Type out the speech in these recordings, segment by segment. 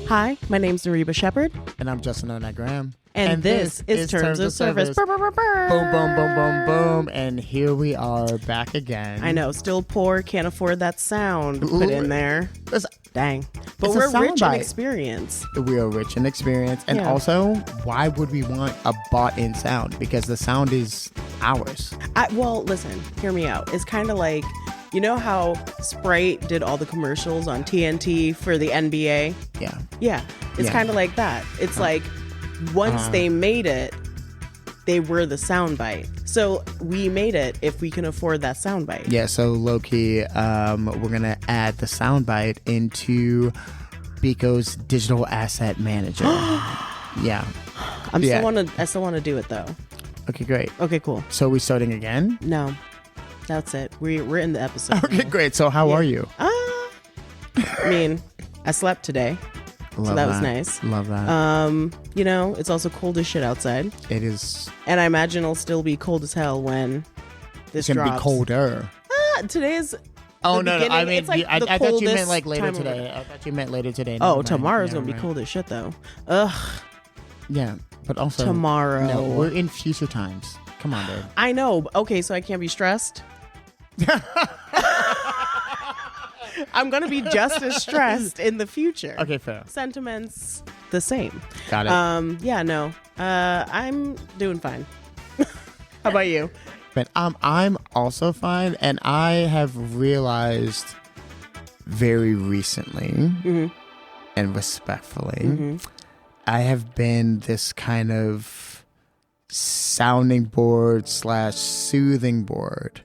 Hi, my name's Nariba Shepherd. And I'm Justin Onat Graham. And this is Terms of Service. Boom, Boom, boom, boom, boom, boom. And here we are back again. I know, still poor, can't afford that sound put in there. Dang. But we're rich in experience. We are rich in experience. And also, why would we want a bought-in sound? Because the sound is ours. Well, listen, hear me out. It's kind of like, you know how Sprite did all the commercials on TNT for the NBA? Yeah. Yeah. It's kind of like that. It's like once they made it, they were the soundbite. So we made it if we can afford that soundbite. Yeah, so low-key, we're going to add the soundbite into Biko's digital asset manager. Yeah. I still want to do it, though. Okay, great. Okay, cool. So we starting again? No. That's it. We're in the episode. Okay, great. So how are you? I mean, I slept today. So that was nice. Love that. You know, it's also cold as shit outside. It is. And I imagine it'll still be cold as hell when this drops. It's going to be colder. Today is Oh, no. I mean, like I thought you meant like later today. I thought you meant later today. Oh, tomorrow's going to be cold as shit, though. Ugh. Yeah, but also. Tomorrow. No, we're in future times. Come on, dude. I know. Okay, so I can't be stressed. I'm going to be just as stressed in the future. Okay, fair. Sentiments the same. Got it. Yeah, no. I'm doing fine. How about you? But I'm also fine, and I have realized very recently and respectfully, I have been this kind of sounding board / soothing board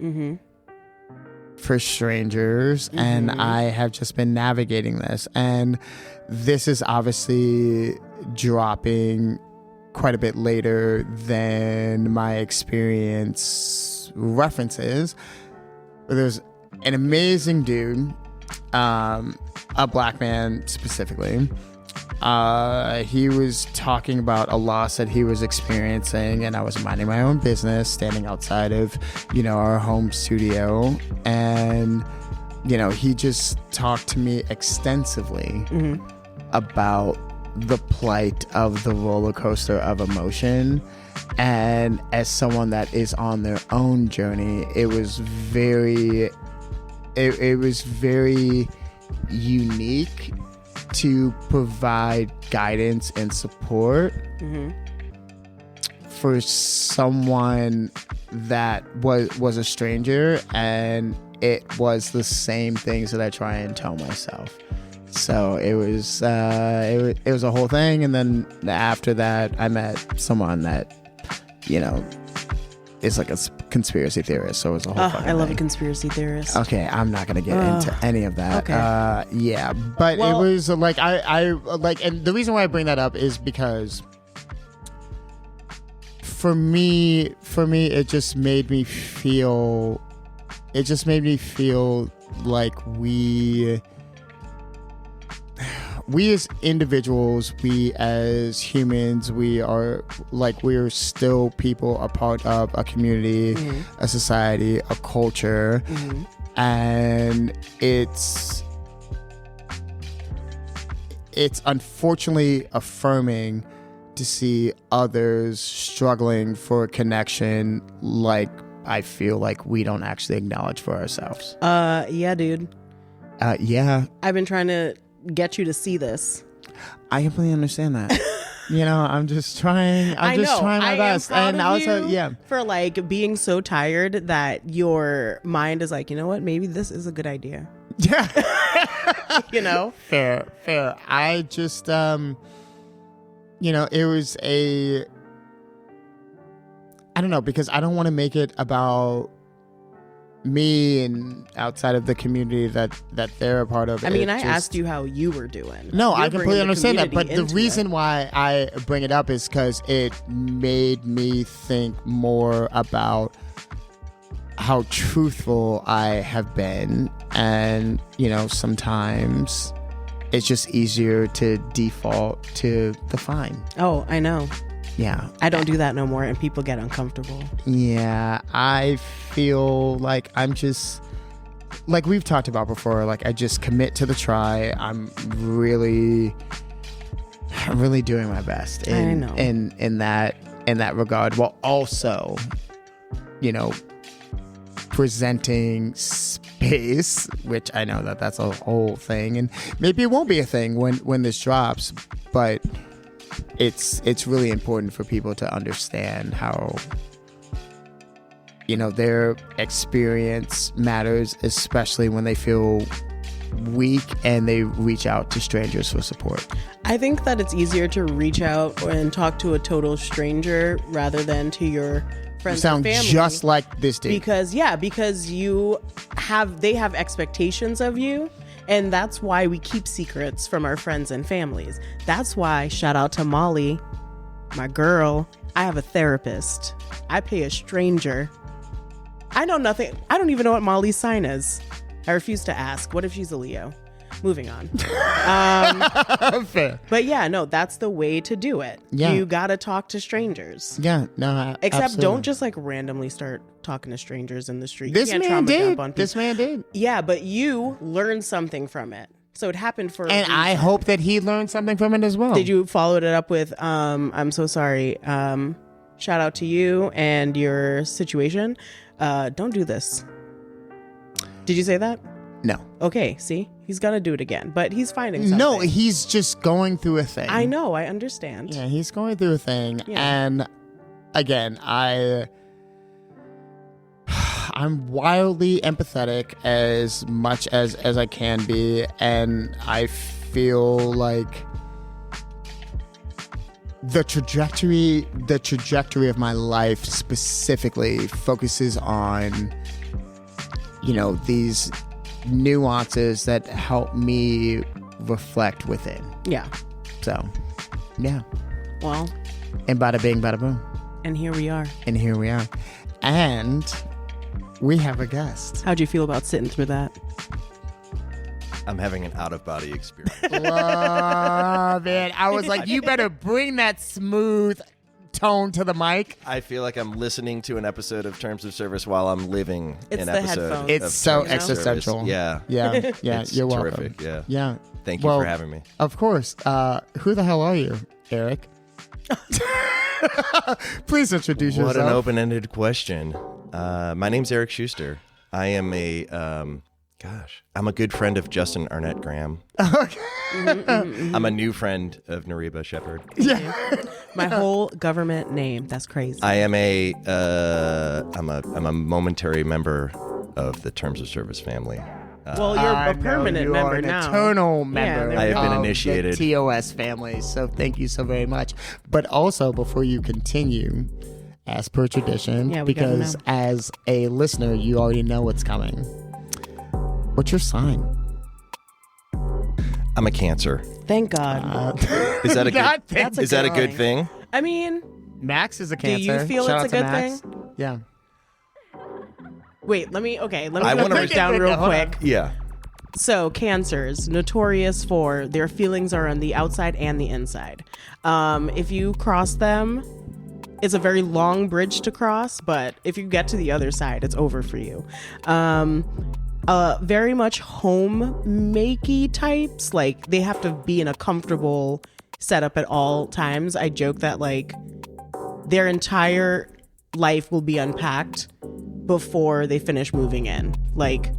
for strangers, and I have just been navigating this, and this is obviously dropping quite a bit later than my experience references. But there's an amazing dude, a black man specifically. He was talking about a loss that he was experiencing, and I was minding my own business, standing outside of, our home studio, and, he just talked to me extensively about the plight of the roller coaster of emotion. And as someone that is on their own journey, it was very unique to provide guidance and support for someone that was a stranger, and it was the same things that I try and tell myself. So it was a whole thing, and then after that, I met someone that is like a conspiracy theorist. So it was a whole. I love a conspiracy theorist. Okay, I'm not gonna get into any of that. Okay. Yeah, but it was like I like, and the reason why I bring that up is because for me, it just made me feel like we as individuals, we as humans, we're still people, a part of a community, a society, a culture, and it's unfortunately affirming to see others struggling for a connection like I feel like we don't actually acknowledge for ourselves. Yeah, dude. Yeah. I've been trying to get you to see this. I completely understand that. I'm just trying. I'm just trying my best. And also, for like being so tired that your mind is like, you know what? Maybe this is a good idea. Yeah. Fair. I just, it was I don't know, because I don't want to make it about me and outside of the community that they're a part of. I mean, I asked you how you were doing. No, I completely understand that. But the reason why I bring it up is because it made me think more about how truthful I have been. And, sometimes it's just easier to default to the fine. Oh, I know. Yeah. I don't do that no more, and people get uncomfortable. Yeah, I feel like I'm just, like we've talked about before, like I just commit to the try. I'm really I'm really doing my best I know. in that regard, while also, presenting space, which I know that's a whole thing, and maybe it won't be a thing when this drops, but it's really important for people to understand how their experience matters, especially when they feel weak and they reach out to strangers for support. I think that it's easier to reach out and talk to a total stranger rather than to your friends and family. You sound just like this dude. Because they have expectations of you, and that's why we keep secrets from our friends and families. That's why, shout out to Molly, my girl, I have a therapist. I pay a stranger. I know nothing. I don't even know what Molly's sign is. I refuse to ask. What if she's a Leo? Moving on. Fair. But yeah, no, that's the way to do it. Yeah. You gotta talk to strangers. Yeah, no, Except absolutely. don't just like randomly start talking to strangers in the street. This you can't man trauma dump did. on people. This man did. Yeah, but you learned something from it. So it happened for a And I reason. hope that he learned something from it as well. Did you follow it up with, I'm so sorry. Shout out to you and your situation. Don't do this. Did you say that? No. Okay, see? He's gonna do it again, but he's finding something. No, he's just going through a thing. I know, I understand. Yeah, he's going through a thing. Yeah. And again, I'm wildly empathetic as much as I can be, and I feel like the trajectory of my life specifically focuses on these nuances that help me reflect within. Yeah. So, yeah. Well. And bada bing, bada boom. And here we are. And we have a guest. How'd you feel about sitting through that? I'm having an out-of-body experience. Love it. I was like, you better bring that smooth tone to the mic. I feel like I'm listening to an episode of Terms of Service while I'm living It's an the episode. headphones. It's of so Terms of existential. Service. Yeah. Yeah. It's You're terrific. welcome. Yeah. Thank you for having me. Of course. Who the hell are you, Eric? Please introduce yourself. What an open-ended question. My name's Eric Schuster. I am I'm a good friend of Justin Arnett Graham. Okay. I'm a new friend of Nariba Shepherd. Yeah. My whole government name. That's crazy. I am I'm a momentary member of the Terms of Service family. well, you're a permanent member an now. eternal member. there I have been of initiated. The TOS family. So thank you so very much. But also, before you continue, as per tradition, Yeah, we gotta because know. as a listener, you already know what's coming. What's your sign? I'm a Cancer. Thank God. Is that a God, good? That's a Is that a good good thing? I mean, Max is a do Cancer. you feel Shout it's a out to good Max. thing? Yeah. Wait, let me I put wanna this down real hold on. quick. Yeah. So, cancers, notorious for their feelings are on the outside and the inside. If you cross them, it's a very long bridge to cross, but if you get to the other side, it's over for you. Very much home-makey types. Like, they have to be in a comfortable setup at all times. I joke that, like, their entire life will be unpacked before they finish moving in. Like,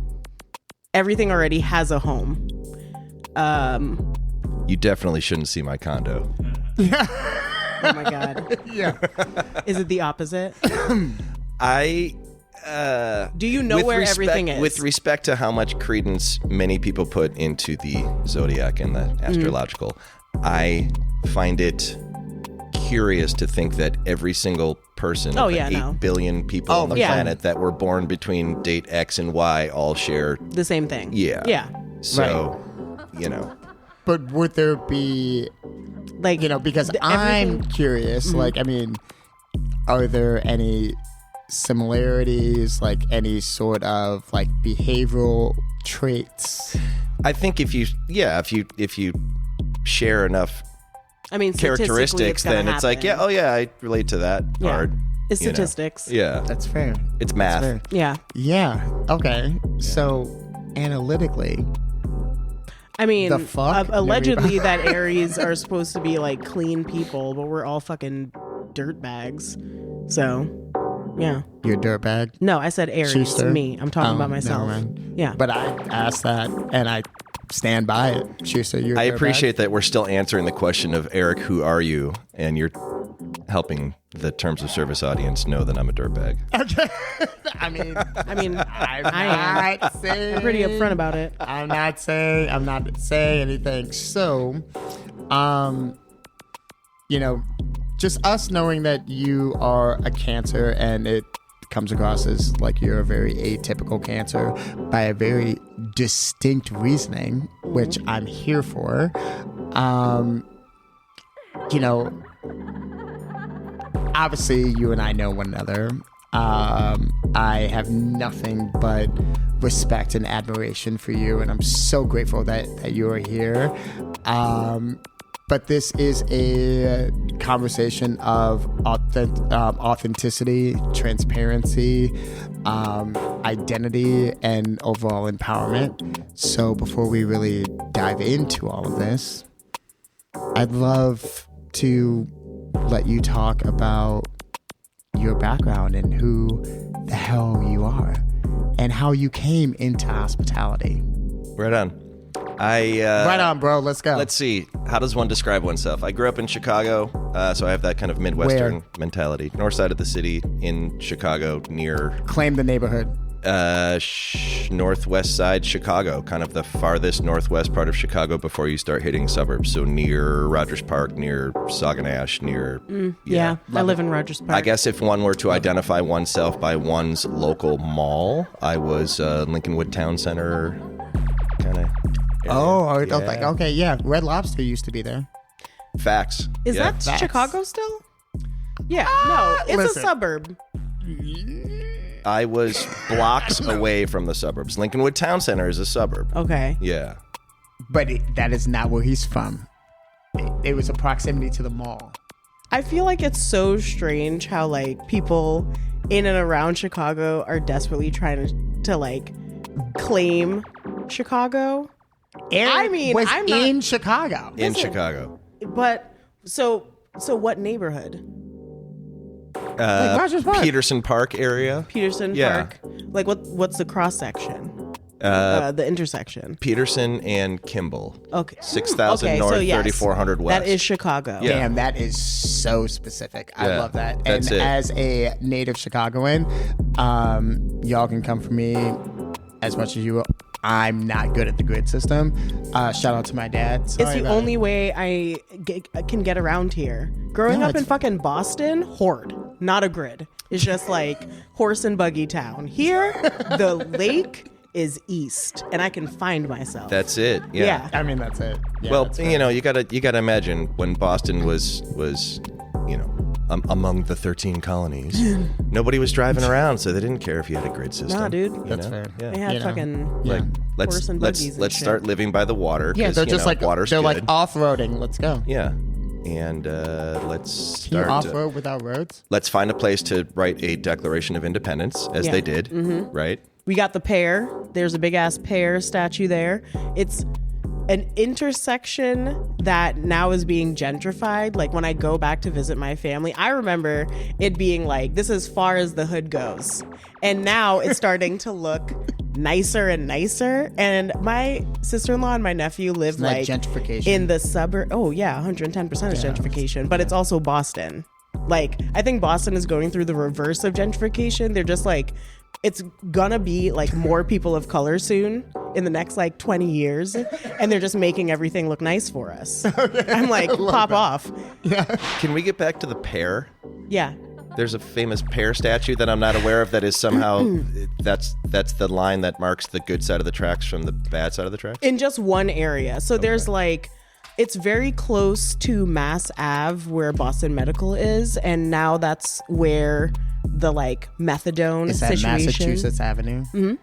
everything already has a home. You definitely shouldn't see my condo. Oh my God. Yeah. Is it the opposite? I Do you know with where respect- everything is? With respect to how much credence many people put into the zodiac and the astrological, I find it curious to think that every single person Oh, of the yeah, 8 no. billion people on the yeah. planet that were born between date X and Y all share. The same thing. Yeah. Yeah. So, you know. But would there be, Like, because I'm curious, like, I mean, are there any similarities, like any sort of like behavioral traits? I think if you share enough I mean, characteristics, then it's like, yeah, oh yeah, I relate to that Yeah. part. It's you know. statistics. Yeah. That's fair. It's math. That's fair. Yeah. Yeah. Okay. So analytically, I mean, The fuck? allegedly that Aries are supposed to be like clean people, but we're all fucking dirt bags. So, yeah. You're a dirtbag. No, I said Aries. Schuster? Me. I'm talking about Never myself. mind. Yeah. But I asked that, and I stand by it. Schuster, you're a I dirtbag? appreciate that we're still answering the question of Eric, who are you? And you're helping the terms of service audience know that I'm a dirtbag. Okay. I mean, I am. saying, I'm pretty upfront about it. I'm not saying anything. So, just us knowing that you are a Cancer, and it comes across as like you're a very atypical Cancer by a very distinct reasoning, which I'm here for. Obviously you and I know one another. I have nothing but respect and admiration for you, and I'm so grateful that you are here. But this is a conversation of authenticity, transparency, identity, and overall empowerment. So before we really dive into all of this, I'd love to let you talk about your background and who the hell you are and how you came into hospitality. Right on. Right on, bro. Let's go. Let's see. How does one describe oneself? I grew up in Chicago, so I have that kind of Midwestern mentality. North side of the city in Chicago, near Claim the neighborhood. Northwest side Chicago, kind of the farthest northwest part of Chicago before you start hitting suburbs. So near Rogers Park, near Sauganash, near... Yeah, I live in Rogers Park. I guess if one were to identify oneself by one's local mall, I was Lincolnwood Town Center kind of... Okay, yeah. Red Lobster used to be there. Facts. Is Yeah. that Facts. Chicago still? Yeah, no, it's listen. a suburb. I was blocks away from the suburbs. Lincolnwood Town Center is a suburb. Okay. Yeah. But that is not where he's from. It was a proximity to the mall. I feel like it's so strange how like people in and around Chicago are desperately trying to like claim Chicago. Eric was I'm not, in Chicago. In Chicago. but so what neighborhood? Like Rogers Park. Peterson Park area. Peterson Yeah. Park. Like what's the cross section? The intersection. Peterson and Kimball. Okay. 6,000 Okay, north, so yes, 3,400 west. That is Chicago. Yeah. Damn, that is so specific. I Yeah, love that. that's and it. as a native Chicagoan, y'all can come for me as much as you will. I'm not good at the grid system. Shout out to my dad. Sorry It's the about only it. way I can get around here. Growing No, up in it's- fucking Boston, horde, not a grid. It's just like horse and buggy town. Here, the lake is east, and I can find myself. That's it. Yeah. Yeah. I mean, that's it. Yeah, Well, that's fair. you gotta imagine when Boston was among the 13 colonies. Nobody was driving around, so they didn't care if you had a grid system. Nah, dude. you That's know? fair. Yeah. They had You know. fucking Yeah. Like horse and let's buggies and let's shit. start living by the water. Yeah, 'cause, they're just like water's they're good. like off-roading. Let's go. Yeah. And let's Can you start. off-road without roads? Let's find a place to write a Declaration of Independence, as Yeah. they did, right? We got the pear. There's a big ass pear statue there. It's an intersection that now is being gentrified. Like when I go back to visit my family, I remember it being like, this is as far as the hood goes. And now it's starting to look nicer and nicer. And my sister-in-law and my nephew live Like like gentrification. in the suburb. Oh yeah, 110% is gentrification, but it's also Boston. Like I think Boston is going through the reverse of gentrification. They're just like, it's gonna be like more people of color soon in the next like 20 years, and they're just making everything look nice for us. I'm like, pop off. Can we get back to the pear? Yeah. There's a famous pear statue that I'm not aware of that is somehow that's the line that marks the good side of the tracks from the bad side of the tracks. In just one area. So there's like, it's very close to Mass Ave where Boston Medical is, and now that's where the like methadone Is that situation. Massachusetts Avenue? Mm-hmm.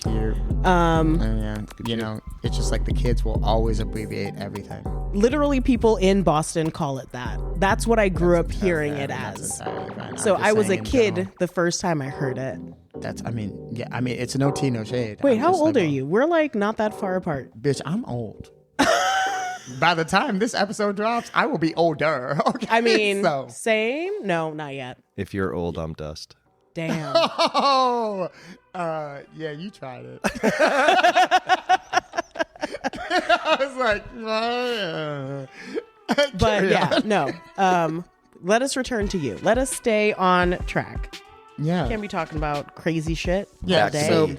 Cute. Yeah. You know, it's just like the kids will always abbreviate everything. Literally, people in Boston call it that. That's what I grew up hearing it That's as. entirely fine. I'm So just I was a saying in kid general. the first time I heard it. it's no tea, no shade. Wait, I'm how just old like, are you? We're like not that far apart. Bitch, I'm old. By the time this episode drops, I will be older. Okay, I mean, so. Same? No, not yet. If you're old, I'm dust. Damn. Oh, yeah, you tried it. I was like, But yeah, no. Let us return to you. Let us stay on track. yeah, Can't be talking about crazy shit yeah. all day. So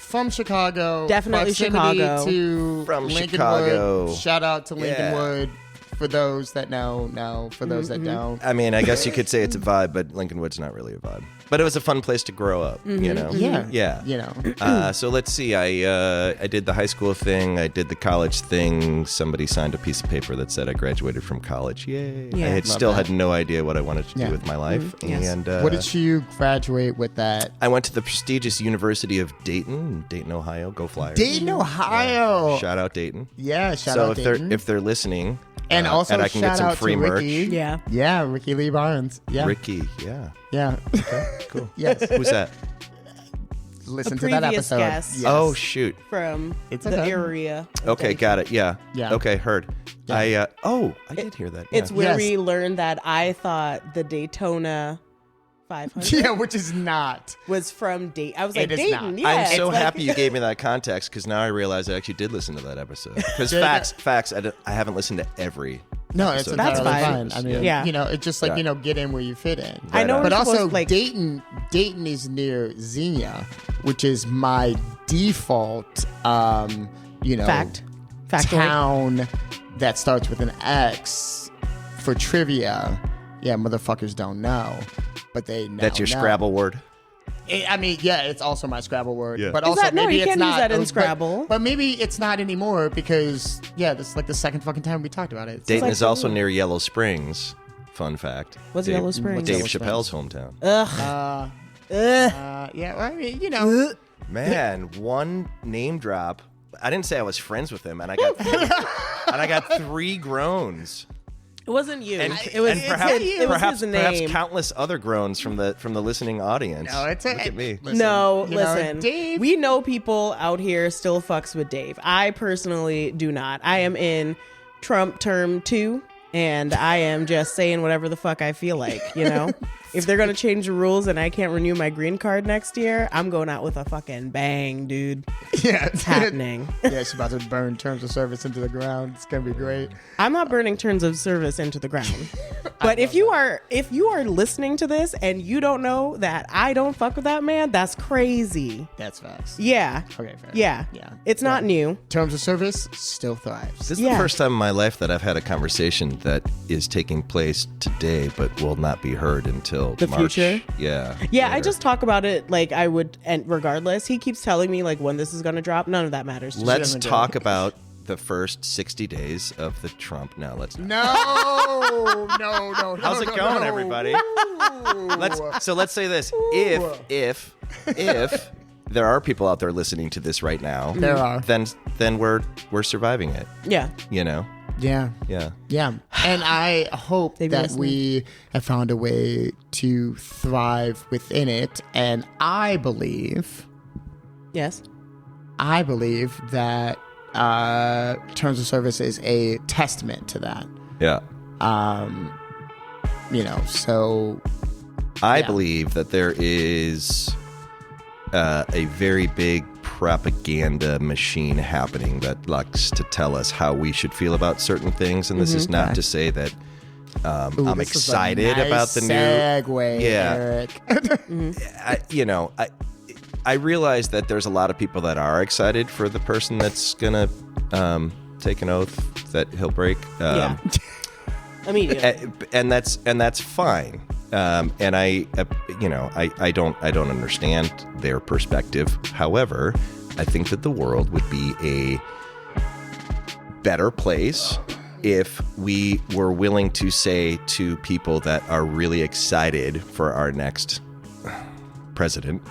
from Chicago, Definitely proximity Chicago. to From Lincolnwood. Chicago. Shout out to Yeah. Lincolnwood. For those that know, for those that don't. I mean, I guess you could say it's a vibe, but Lincolnwood's not really a vibe. But it was a fun place to grow up, you know? Yeah. Yeah. You know. So let's see. I did the high school thing. I did the college thing. Somebody signed a piece of paper that said I graduated from college. Yay. Yeah. I had Love still that. had no idea what I wanted to Yeah. do with my life. Yes. And What did you graduate with that? I went to the prestigious University of Dayton, Ohio. Go Flyers. Dayton, Ohio. Shout out Dayton. Yeah, shout So out if Dayton. they're listening, and also and I can shout get some out free to merch. Ricky. Yeah. Yeah, Ricky Lee Barnes. Yeah. Ricky, yeah. Yeah. Cool. Yes. Who's that? Listen A to that previous episode. guest. Yes. Oh shoot. From It's the okay. area. of Okay, Dayton. got it. Yeah. Yeah. Okay, heard. Yeah. I did hear that. Yeah. It's where Yes. we learned that I thought the Daytona 500 Yeah, which is not. was from Dayton. I was like, It is Dayton, not. yeah. I'm it's so like- happy you gave me that context because now I realize I actually did listen to that episode. Because Did facts, I haven't listened to every. No, it's episode. That's entirely fine. fine. I mean, Yeah. you know, it's just like, Yeah. get in where you fit in. I know Right we're But also, supposed to, like, Dayton is near Xenia, which is my default, Factoid. town that starts with an X for trivia. Yeah, motherfuckers don't know, but they now That's your know. Scrabble word. I mean, yeah, it's also my Scrabble word. Yeah. But Is also, that- no, maybe you it's can't not. use that in but- Scrabble. But maybe it's not anymore because, yeah, this is like the second fucking time we talked about it. Dayton like- is also near Yellow Springs. Fun fact. What's Dave- Yellow Springs? Dave Yellow Chappelle's hometown. Ugh. Yeah, well, I mean, you know. Man, one name drop. I didn't say I was friends with him, and I got 3 groans. It wasn't you. And, it was, and it's perhaps, his, it was perhaps, his perhaps name. countless other groans from the listening audience. No, it's Look at me. Listen, No, you know, listen. Dave. We know people out here still fucks with Dave. I personally do not. I am in Trump term 2, and I am just saying whatever the fuck I feel like, you know? If they're gonna change the rules and I can't renew my green card next year, I'm going out with a fucking bang, dude. Yeah, It's happening. Yeah, she's about to burn terms of service into the ground. It's gonna be great. I'm not burning terms of service into the ground. But if you are listening to this and you don't know that I don't fuck with that man, that's crazy. That's facts. Yeah. Okay, fair. Yeah. Yeah. It's not new. Terms of service still thrives. This is Yeah. the first time in my life that I've had a conversation that is taking place today, but will not be heard until The March. future? Yeah. Yeah, I later. just talk about it like I would, and regardless, he keeps telling me like when this is gonna drop. None of that matters. Just Let's doesn't do talk it. about the first 60 days of the Trump. No, let's not. No. How's it going, everybody? Let's say this. If there are people out there listening to this right now, There are. then we're surviving it. Yeah. You know? Yeah. Yeah. Yeah. And I hope They've that listened. we have found a way to thrive within it. And I believe Yes. that terms of service is a testament to that. Yeah. So I Yeah. believe that there is a very big propaganda machine happening that likes to tell us how we should feel about certain things. And this is not Okay. to say that ooh, I'm this is a excited nice about the new. segue, Yeah. Eric. I realize that there's a lot of people that are excited for the person that's gonna take an oath that he'll break. Yeah. Immediately. and that's fine. And I don't understand their perspective. However, I think that the world would be a better place if we were willing to say to people that are really excited for our next president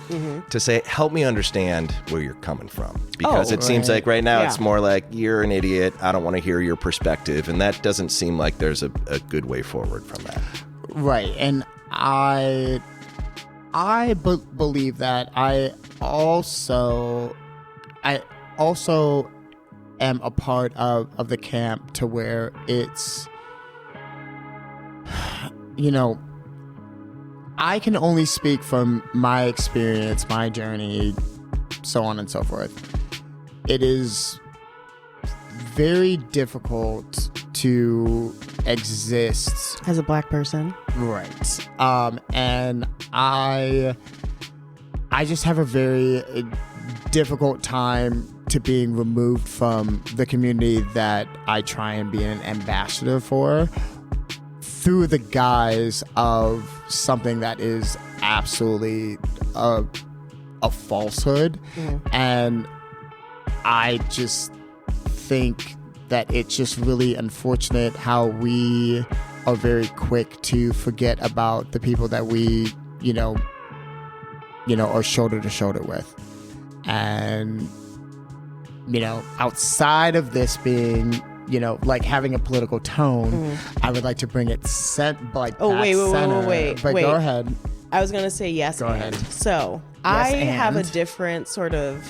to say, help me understand where you're coming from, because it seems right. like right now Yeah. it's more like you're an idiot, I don't want to hear your perspective, and that doesn't seem like there's a good way forward from that. Right. And I I believe that. I also am a part of the camp to where it's, I can only speak from my experience, my journey, so on and so forth. It is very difficult to exist as a Black person, right? And I just have a very difficult time to being removed from the community that I try and be an ambassador for, through the guise of something that is absolutely a falsehood. And I just think that it's just really unfortunate how we are very quick to forget about the people that we, are shoulder to shoulder with. And, outside of this being, like having a political tone, I would like to bring it center. Wait. But go ahead. I was going to say yes. Go ahead. So I have a different sort of,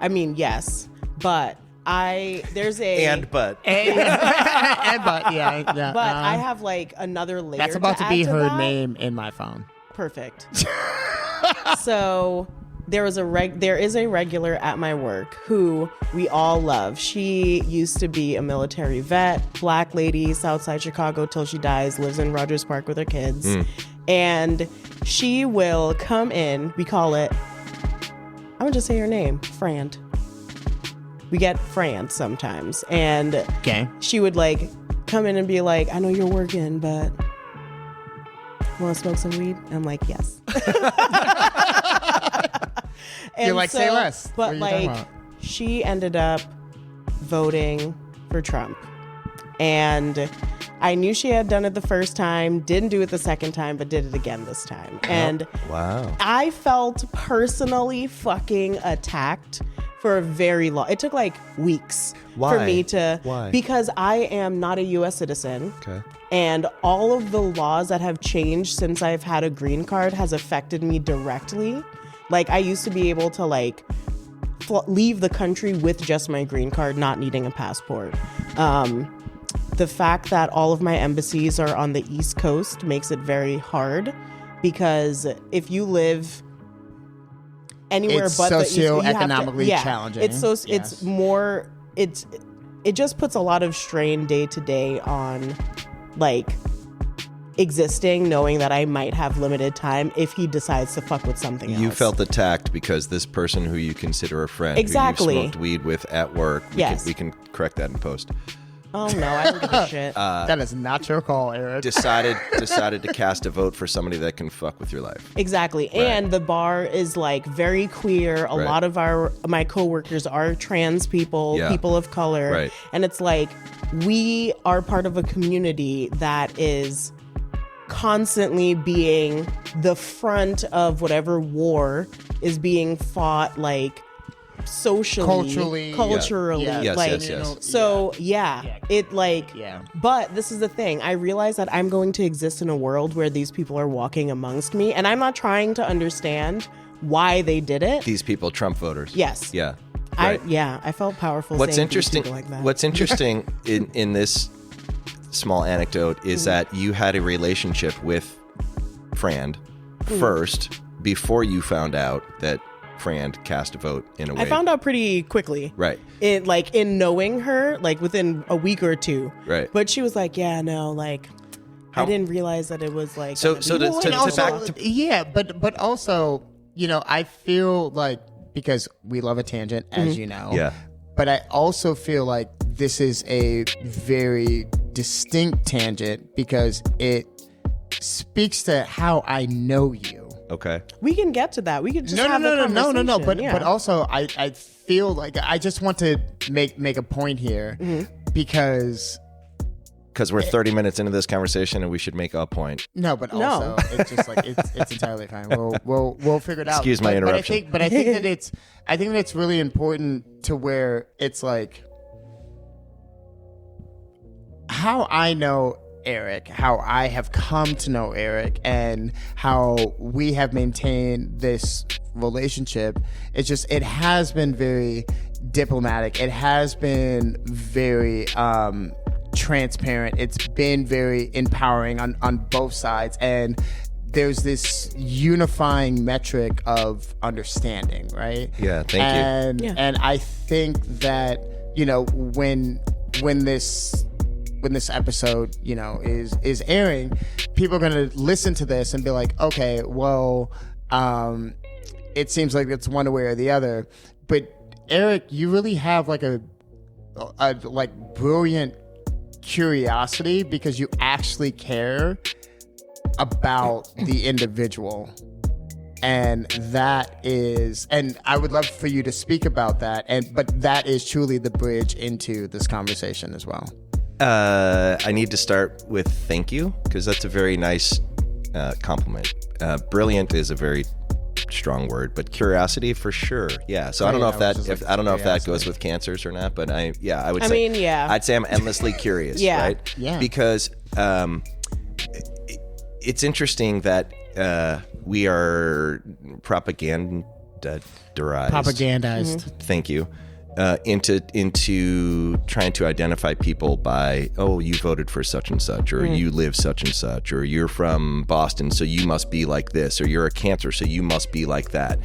yes, but there's a and but but yeah. But I have like another layer. That's about to be her that. name in my phone. Perfect. So there is a regular at my work who we all love. She used to be a military vet, Black lady, Southside Chicago till she dies, lives in Rogers Park with her kids. And she will come in, we call it, I'm gonna just say her name, Frant. We get Frant sometimes. And okay. She would like come in and be like, I know you're working, but want to smoke some weed? And I'm like, yes. You're like, say less. But like, she ended up voting for Trump. And I knew she had done it the first time, didn't do it the second time, but did it again this time. And wow. I felt personally fucking attacked for a very long, it took like weeks for me to, because I am not a U.S. citizen. Okay. And all of the laws that have changed since I've had a green card has affected me directly. Like, I used to be able to like leave the country with just my green card, not needing a passport. The fact that all of my embassies are on the East Coast makes it very hard, because if you live anywhere it's but socioeconomically challenging. It just puts a lot of strain day to day on like existing, knowing that I might have limited time if he decides to fuck with something else. You felt attacked because this person who you consider a friend, exactly, who you smoked weed with at work, we can correct that in post. Oh no, I don't give a shit. That is not your call, Eric. Decided to cast a vote for somebody that can fuck with your life. Exactly. Right. And the bar is like very queer. A lot of my coworkers are trans people, people of color. Right. And it's like, we are part of a community that is constantly being the front of whatever war is being fought, like socially, culturally, yes. So but this is the thing. I realize that I'm going to exist in a world where these people are walking amongst me, and I'm not trying to understand why they did it. These people, Trump voters. Yes. Yeah. Right. I felt powerful. What's saying interesting? Like that. What's interesting in this small anecdote is that you had a relationship with Frand first before you found out that Frand cast a vote in a way. I found out pretty quickly. Right. In knowing her, like within a week or two. Right. But she was like, yeah, no, like, I didn't realize that it was like. But also, I feel like, because we love a tangent, as you know. Yeah. But I also feel like this is a very distinct tangent because it speaks to how I know you. Okay. We can get to that. We can just have the conversation. No. But also, I feel like I just want to make a point here because we're 30 minutes into this conversation and we should make a point. No, but also it's just like it's entirely fine. We'll figure it out. Excuse my interruption. But I think that it's really important to where it's like how I know Eric, how I have come to know Eric, and how we have maintained this relationship, it has been very diplomatic. It has been very transparent. It's been very empowering on both sides, and there's this unifying metric of understanding, right? Yeah, thank you. And I think that, you know, when this episode, you know, is airing, people are going to listen to this and be like, okay, well, it seems like it's one way or the other. But Eric, you really have like a brilliant curiosity, because you actually care about the individual. And that is, and I would love for you to speak about that. But that is truly the bridge into this conversation as well. I need to start with thank you, because that's a very nice compliment. Brilliant is a very strong word, but curiosity for sure. Yeah. So I don't know if that goes with cancers or not, but I would say I'd say I'm endlessly curious. Yeah. Right. Yeah. Because it's interesting that we are propagandized. Thank you. Into trying to identify people by, oh, you voted for such and such, or you live such and such, or you're from Boston, so you must be like this, or you're a Cancer, so you must be like that,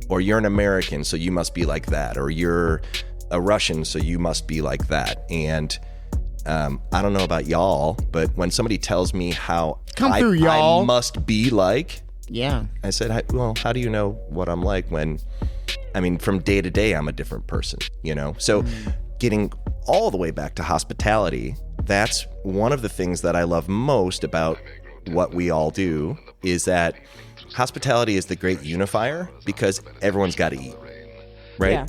or you're an American, so you must be like that, or you're a Russian, so you must be like that. And I don't know about y'all, but when somebody tells me how I must be like, I said, well, how do you know what I'm like when, I mean, from day to day, I'm a different person, you know? So getting all the way back to hospitality, that's one of the things that I love most about what we all do, is that hospitality is the great unifier, because everyone's got to eat, right? Yeah.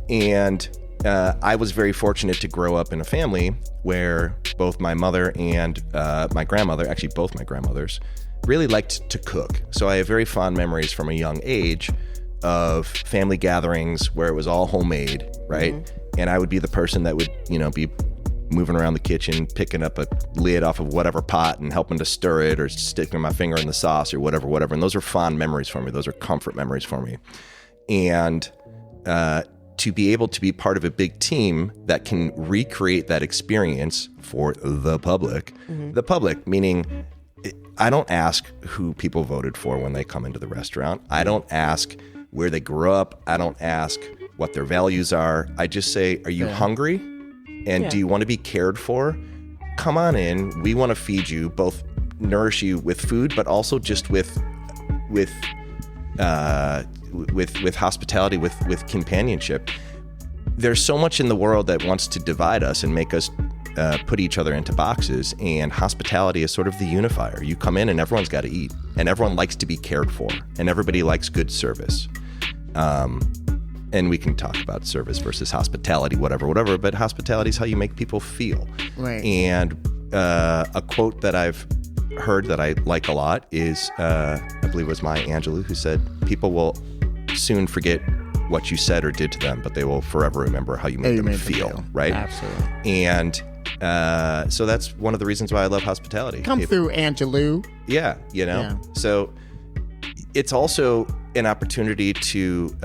And I was very fortunate to grow up in a family where both my mother and my grandmother, actually both my grandmothers, really liked to cook. So I have very fond memories from a young age of family gatherings where it was all homemade, right? Mm-hmm. And I would be the person that would, you know, be moving around the kitchen, picking up a lid off of whatever pot and helping to stir it, or sticking my finger in the sauce, or whatever. And those are fond memories for me. Those are comfort memories for me. And to be able to be part of a big team that can recreate that experience for the public, the public, meaning I don't ask who people voted for when they come into the restaurant. I don't ask where they grew up. I don't ask what their values are. I just say, are you hungry? And do you want to be cared for? Come on in. We want to feed you, both nourish you with food, but also just with hospitality, with companionship. There's so much in the world that wants to divide us and make us put each other into boxes, and hospitality is sort of the unifier. You come in and everyone's got to eat, and everyone likes to be cared for, and everybody likes good service. And we can talk about service versus hospitality, whatever, but hospitality is how you make people feel. Right. And a quote that I've heard that I like a lot is, I believe it was Maya Angelou, who said, people will soon forget what you said or did to them, but they will forever remember how you made them feel, right? Absolutely. And so that's one of the reasons why I love hospitality. Come through, Angelou. Yeah, you know? Yeah. So it's also an opportunity to,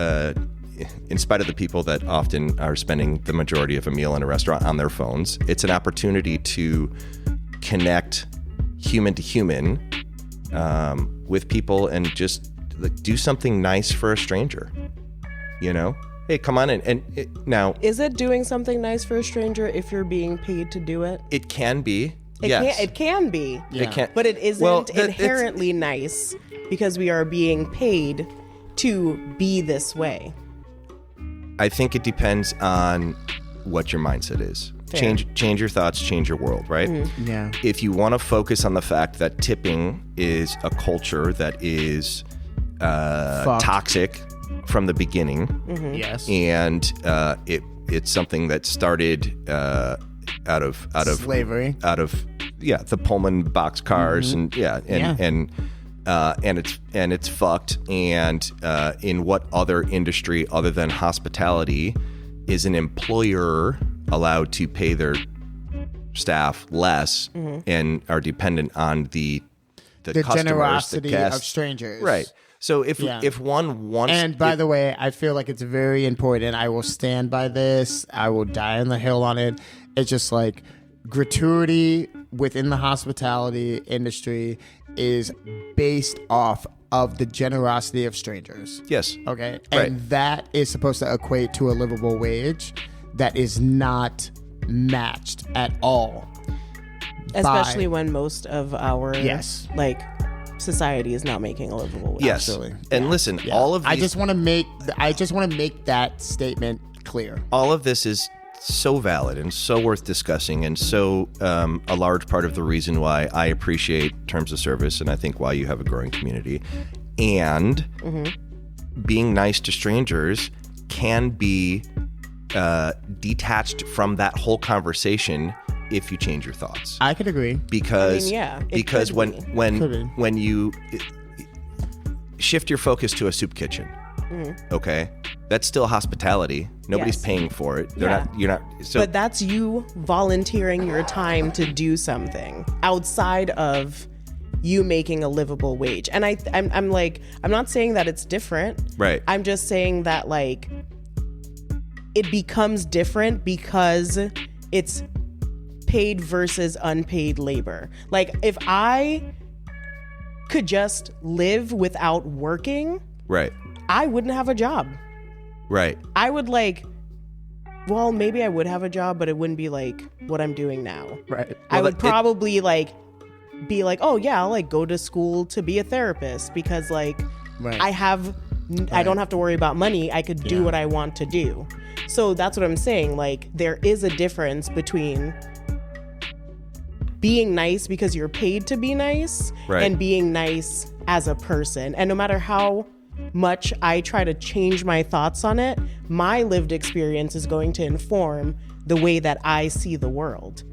in spite of the people that often are spending the majority of a meal in a restaurant on their phones, it's an opportunity to connect human to human with people and just do something nice for a stranger, you know? Hey, come on in. And now, is it doing something nice for a stranger if you're being paid to do it? It can be. Yes. It can be. Yeah. It can. But it isn't inherently nice, because we are being paid to be this way. I think it depends on what your mindset is. Fair. Change your thoughts, change your world, right? Mm-hmm. Yeah. If you want to focus on the fact that tipping is a culture that is toxic from the beginning, yes, and it's something that started out of slavery, out of the Pullman boxcars, and it's fucked. And in what other industry other than hospitality is an employer allowed to pay their staff less and are dependent on the customers, generosity the guests. of strangers. Right. So if one wants, and by the way, I feel like it's very important. I will stand by this. I will die on the hill on it. It's just like gratuity within the hospitality industry is based off of the generosity of strangers. yes, Okay. Right. And that is supposed to equate to a livable wage that is not matched at all. Especially when most of our Yes. like society is not making a livable wage. yes, Absolutely. and listen, Yeah. all of these, I just want to make that statement clear. all of this is so valid and so worth discussing, and so a large part of the reason why I appreciate terms of service, and I think why you have a growing community, and being nice to strangers can be detached from that whole conversation if you change your thoughts. I could agree. Because I mean, yeah, it because could when be. when when you shift your focus to a soup kitchen, okay, that's still hospitality. Nobody's Yes. paying for it. Yeah. You're not. So But that's you volunteering your time to do something outside of you making a livable wage. And I'm like, I'm not saying that it's different. right. I'm just saying that like it becomes different because it's paid versus unpaid labor. Like if I could just live without working, Right. I wouldn't have a job. Right. I would like, well, maybe I would have a job, but it wouldn't be like what I'm doing now. Right. I Well, would probably like be like, oh yeah, I'll like go to school to be a therapist because like Right. I don't have to worry about money. I could do what I want to do. So that's what I'm saying. Like there is a difference between being nice because you're paid to be nice Right. and being nice as a person. And no matter how much I try to change my thoughts on it, my lived experience is going to inform the way that I see the world.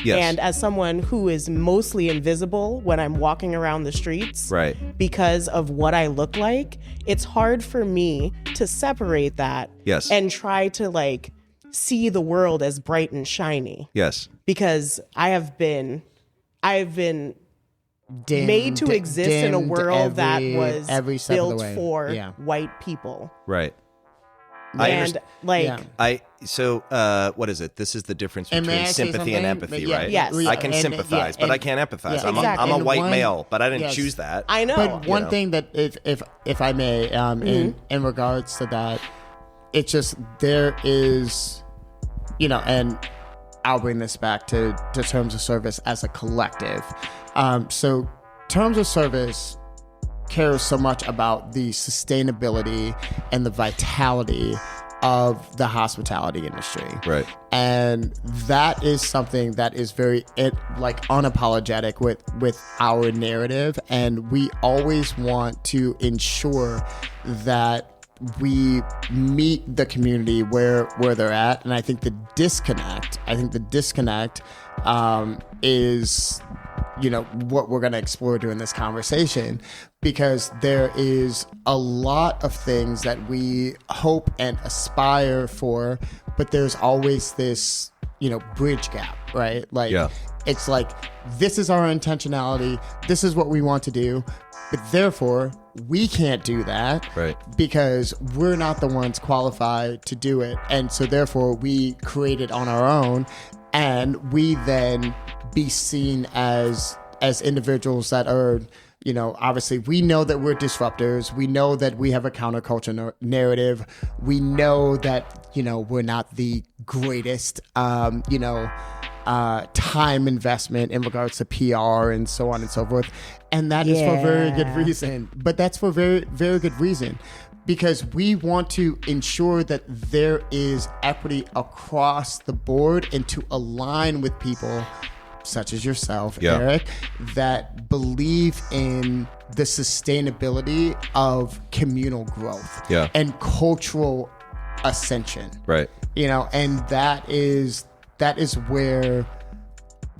Yes. And as someone who is mostly invisible when I'm walking around the streets Right. because of what I look like, it's hard for me to separate that Yes. and try to like see the world as bright and shiny Yes. because I've been Dimmed- made to exist in a dimmed world that every- was every step of the built way. for Yeah. white people. Right. I And understand. like Yeah. What is it? This is the difference And may between I say sympathy and something? empathy, Yeah, right? Yes. I can and- sympathize, yeah, but I and- can't empathize. yeah, I'm exactly. a And white one- male, but I didn't yes. choose that. I know. But one know. thing that if I may, in regards to that, it's just there is, and I'll bring this back to terms of service as a collective. So terms of service cares so much about the sustainability and the vitality of the hospitality industry. Right. And that is something that is very unapologetic with our narrative, and we always want to ensure that we meet the community where they're at. And I think the disconnect is what we're going to explore during this conversation, because there is a lot of things that we hope and aspire for, but there's always this bridge gap, right? Like Yeah. it's like, this is our intentionality, this is what we want to do, but therefore we can't do that, Right. because we're not the ones qualified to do it. And so therefore we create it on our own, and we then be seen as individuals that are, obviously we know that we're disruptors. We know that we have a counterculture narrative. We know that, we're not the greatest, time investment in regards to PR and so on and so forth. And that is for very good reason. But that's for very, very good reason, because we want to ensure that there is equity across the board and to align with people such as yourself, Yeah. Eric, that believe in the sustainability of communal growth Yeah. and cultural ascension. Right. And that is where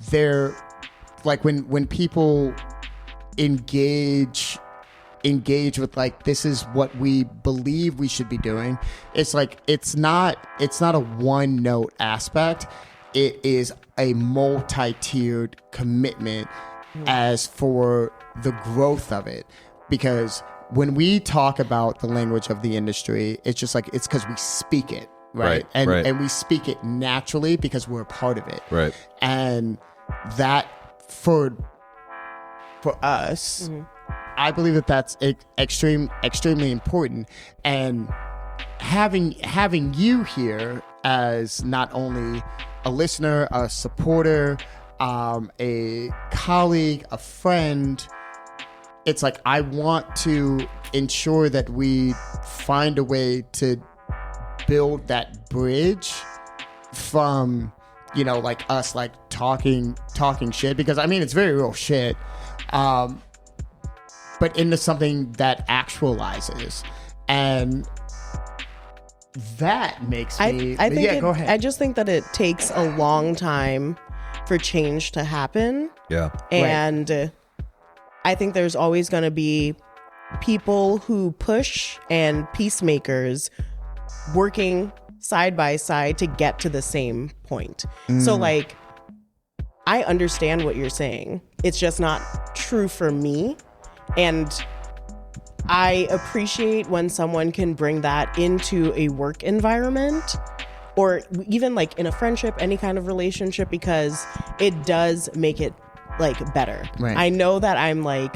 they're like, when people engage with like, this is what we believe we should be doing, it's like it's not a one note aspect. it is a multi-tiered commitment as for the growth of it. Because when we talk about the language of the industry, it's just like, it's because we speak it, right? And we speak it naturally because we're a part of it. Right. And that for us, I believe that that's extremely important. And having you here as not only a listener, a supporter, a colleague, a friend, it's like I want to ensure that we find a way to build that bridge from, you know, like us like talking shit, because I mean it's very real shit, but into something that actualizes. And that makes me go ahead. I just think that it takes a long time for change to happen. Yeah. And I think there's always going to be people who push and peacemakers working side by side to get to the same point. So like, I understand what you're saying. It's just not true for me. And I appreciate when someone can bring that into a work environment, or even like in a friendship, any kind of relationship, because it does make it like better. Right. I know that I'm like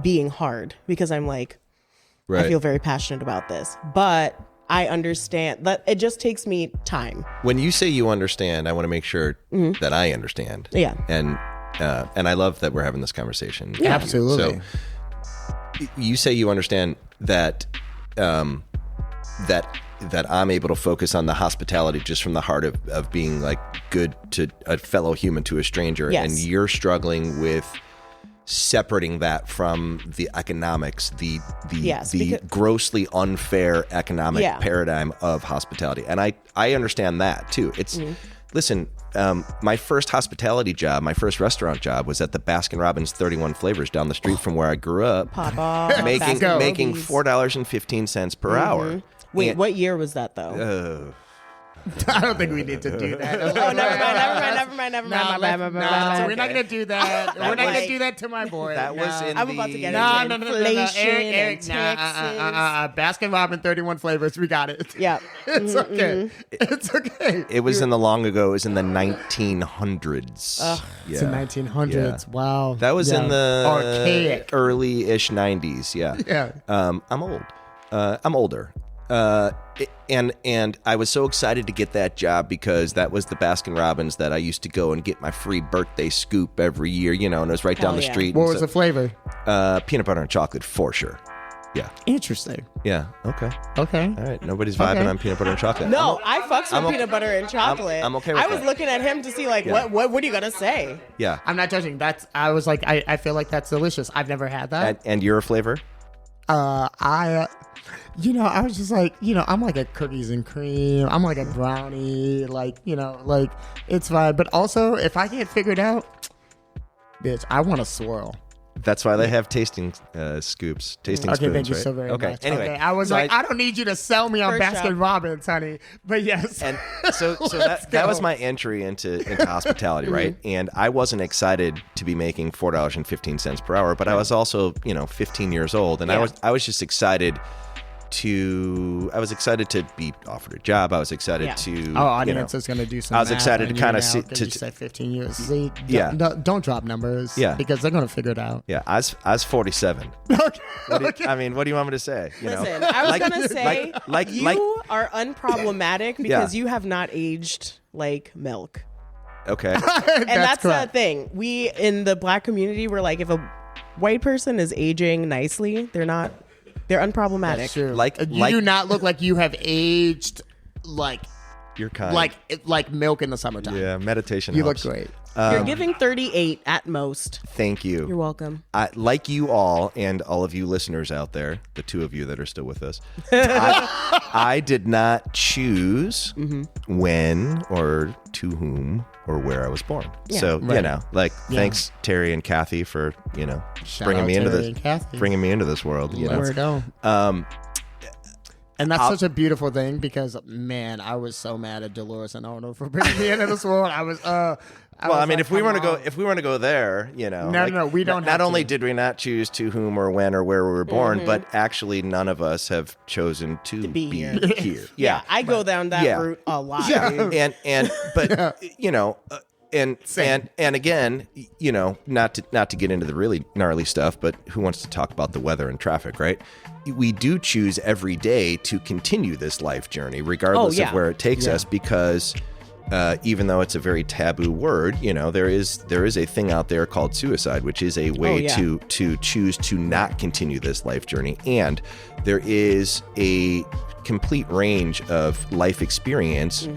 being hard because I'm like, I feel very passionate about this, but I understand that it just takes me time. When you say you understand, I want to make sure that I understand. Yeah. And I love that we're having this conversation. Yeah. Absolutely. So you say you understand that that I'm able to focus on the hospitality just from the heart of being like good to a fellow human, to a stranger. Yes. And you're struggling with separating that from the economics, the grossly unfair economic paradigm of hospitality. And I understand that too. It's listen, my first hospitality job, my first restaurant job was at the Baskin-Robbins 31 Flavors down the street from where I grew up, making $4.15 per hour. Wait, what year was that though? I don't think we need to do that. Never mind. No, we're not going to do that. We're not going to do that to my boy. That was in I'm about to get No. inflation Eric, and Baskin-Robbins 31 Flavors. We got it. Yeah. It's okay. It's okay. It was in the long ago. It was in the 1900s. It's the 1900s. Yeah. Wow. That was in the archaic early-ish 90s. Yeah. Yeah. I'm old. I'm older. And I was so excited to get that job because that was the Baskin-Robbins that I used to go and get my free birthday scoop every year, you know, and it was right down the street. What was the flavor? Peanut butter and chocolate for sure. Yeah. Interesting. Yeah. Okay. All right. Nobody's vibing on peanut butter and chocolate. No, I fucks with peanut butter and chocolate. I'm okay with I was that. looking at him to see like, what are you going to say? Yeah. I'm not judging. I was like, I feel like that's delicious. I've never had that. And your flavor? I was just like, I'm like a cookies and cream. I'm like a brownie. Like, like it's fine. But also, if I can't figure it out, bitch, I want a swirl. That's why they have tasting scoops, tasting spoons, thank you right? so very much. Anyway, okay, I was I don't need you to sell me on Baskin-Robbins, honey. But yes. And so that was my entry into hospitality, right? And I wasn't excited to be making $4.15 per hour, but I was also, 15 years old, and I was just excited to be offered a job. I was excited to. Our audience is going to do some. I was excited to kind of see. You said 15 years. See, don't drop numbers. Yeah. Because they're going to figure it out. Yeah, I was 47. Okay. I mean, what do you want me to say? Listen, I was going to say, you are unproblematic because you have not aged like milk. Okay. And that's the thing. We in the Black community, we're like, if a white person is aging nicely, they're unproblematic. That's true. You do not look like you have aged like you're kind. Like milk in the summertime. Yeah, meditation You helps. look great. You're giving 38 at most. Thank you. You're welcome. Like you all and all of you listeners out there, the two of you that are still with us, I did not choose when or to whom or where I was born. Yeah. So, thanks Terry and Kathy for, bringing me into this world. Word on. And that's such a beautiful thing because, man, I was so mad at Dolores and Arnold for bringing me into this world. If we want to go there, No, we don't. Not only did we not choose to whom or when or where we were born, but actually none of us have chosen to be here. Yeah, I go down that route a lot. Yeah, dude. and again, not to get into the really gnarly stuff, but who wants to talk about the weather and traffic, right? We do choose every day to continue this life journey, regardless of where it takes us, because even though it's a very taboo word, there is a thing out there called suicide, which is a way to choose to not continue this life journey. And there is a complete range of life experience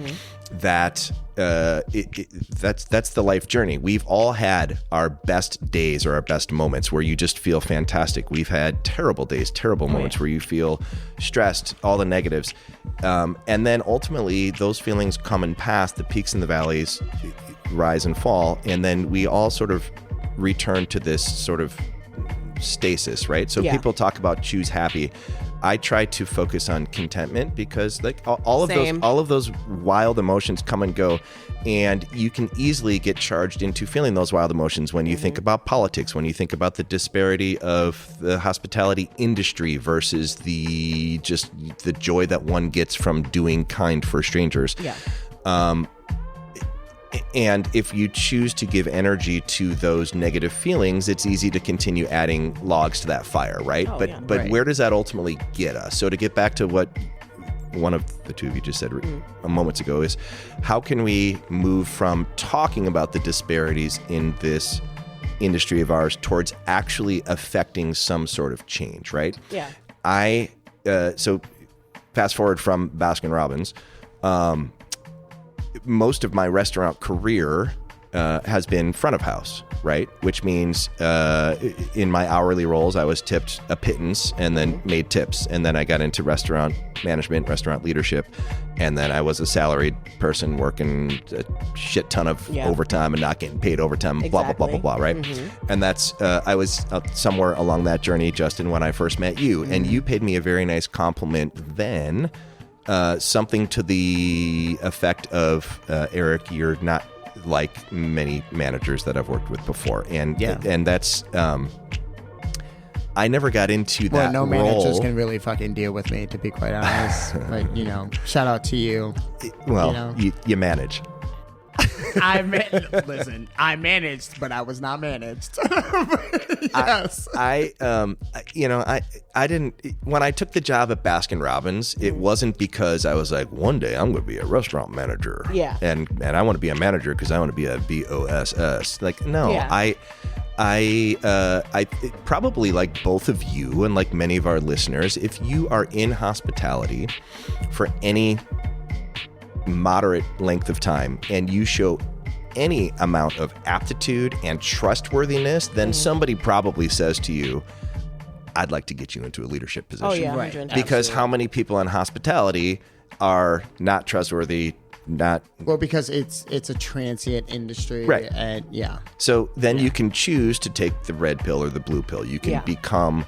that that's the life journey. We've all had our best days or our best moments where you just feel fantastic. We've had terrible days, terrible moments where you feel stressed, all the negatives. And then ultimately those feelings come and pass, the peaks and the valleys rise and fall. And then we all sort of return to this sort of stasis, right? So people talk about choose happy. I try to focus on contentment because all of those wild emotions come and go, and you can easily get charged into feeling those wild emotions when you think about politics, when you think about the disparity of the hospitality industry versus the joy that one gets from doing kind for strangers. Yeah. And if you choose to give energy to those negative feelings, it's easy to continue adding logs to that fire, right? But where does that ultimately get us? So to get back to what one of the two of you just said a moment ago is, how can we move from talking about the disparities in this industry of ours towards actually affecting some sort of change, right? Yeah. So fast forward from Baskin-Robbins, most of my restaurant career has been front of house, right? Which means in my hourly roles, I was tipped a pittance and then made tips. And then I got into restaurant management, restaurant leadership. And then I was a salaried person working a shit ton of overtime and not getting paid overtime, blah, blah, blah, blah, blah, right? And that's, I was somewhere along that journey, Justin, when I first met you. And you paid me a very nice compliment then. Something to the effect of, Eric, you're not like many managers that I've worked with before. And that's, I never got into that no role. Managers can really fucking deal with me, to be quite honest. But, shout out to you. Well, you manage. I managed, but I was not managed. Yes. I didn't, when I took the job at Baskin-Robbins, it wasn't because I was like, one day I'm going to be a restaurant manager. Yeah. And I want to be a manager because I want to be a BOSS. Like, no, I probably, like both of you and like many of our listeners, if you are in hospitality for any moderate length of time and you show any amount of aptitude and trustworthiness, then somebody probably says to you, I'd like to get you into a leadership position. Oh, yeah. Right. Because how many people in hospitality are not trustworthy, because it's a transient industry, right? And so then you can choose to take the red pill or the blue pill. You can become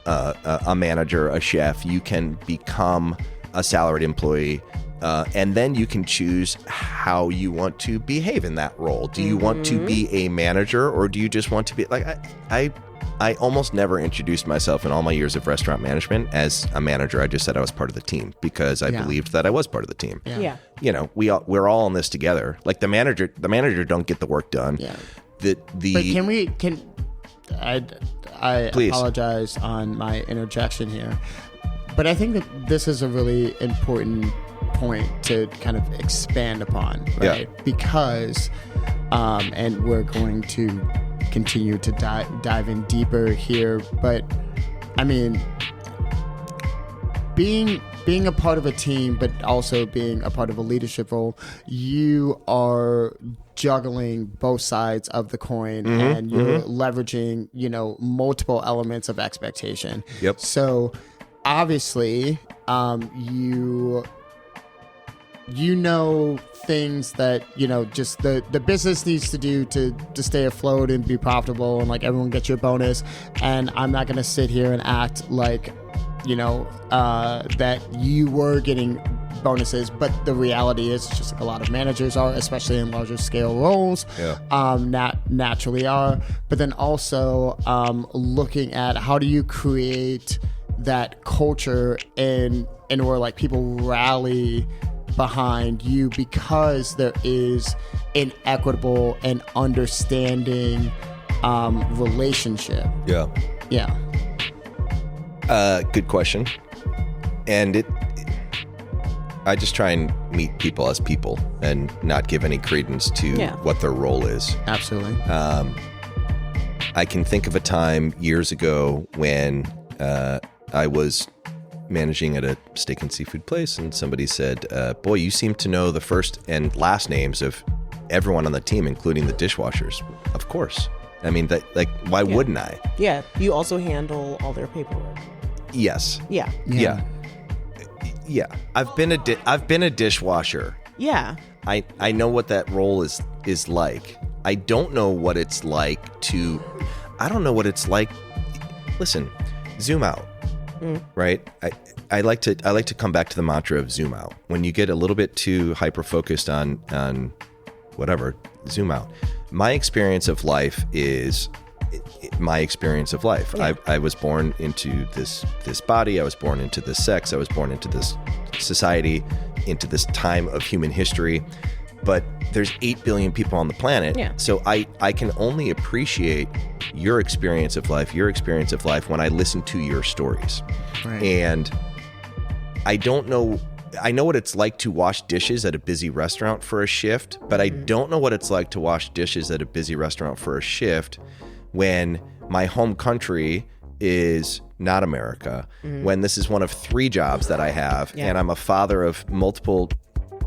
a manager, a chef. You can become a salaried employee. And then you can choose how you want to behave in that role. Do you want to be a manager, or do you just want to be like, I almost never introduced myself in all my years of restaurant management as a manager. I just said I was part of the team because I believed that I was part of the team. Yeah. We're all in this together. Like the manager don't get the work done. Yeah. But I Please. apologize on my interjection here, but I think that this is a really important point to kind of expand upon, right? Because and we're going to continue to dive in deeper here, but I mean, being a part of a team but also being a part of a leadership role, you are juggling both sides of the coin, and you're leveraging multiple elements of expectation. So obviously you know things that just the business needs to do to stay afloat and be profitable, and like everyone gets your bonus. And I'm not going to sit here and act like that you were getting bonuses, but the reality is it's just like a lot of managers are, especially in larger scale roles, naturally are. But then also looking at how do you create that culture and where like people rally behind you because there is an equitable and understanding relationship. Yeah. Good question. And I just try and meet people as people and not give any credence to what their role is. Absolutely. I can think of a time years ago when I was managing at a steak and seafood place, and somebody said, boy, you seem to know the first and last names of everyone on the team, including the dishwashers. Of course. I mean, why wouldn't I? Yeah. You also handle all their paperwork. Yes. Yeah. I've been a dishwasher. Yeah. I know what that role is like. I don't know what it's like Listen, zoom out. Right? I like to come back to the mantra of zoom out. When you get a little bit too hyper focused on whatever, zoom out. My experience of life is my experience of life. Yeah. I was born into this body. I was born into this sex. I was born into this society, into this time of human history. But there's 8 billion people on the planet. Yeah. So I can only appreciate your experience of life when I listen to your stories. Right. And I don't know. I know what it's like to wash dishes at a busy restaurant for a shift, but I don't know what it's like to wash dishes at a busy restaurant for a shift when my home country is not America, when this is one of 3 jobs that I have, and I'm a father of multiple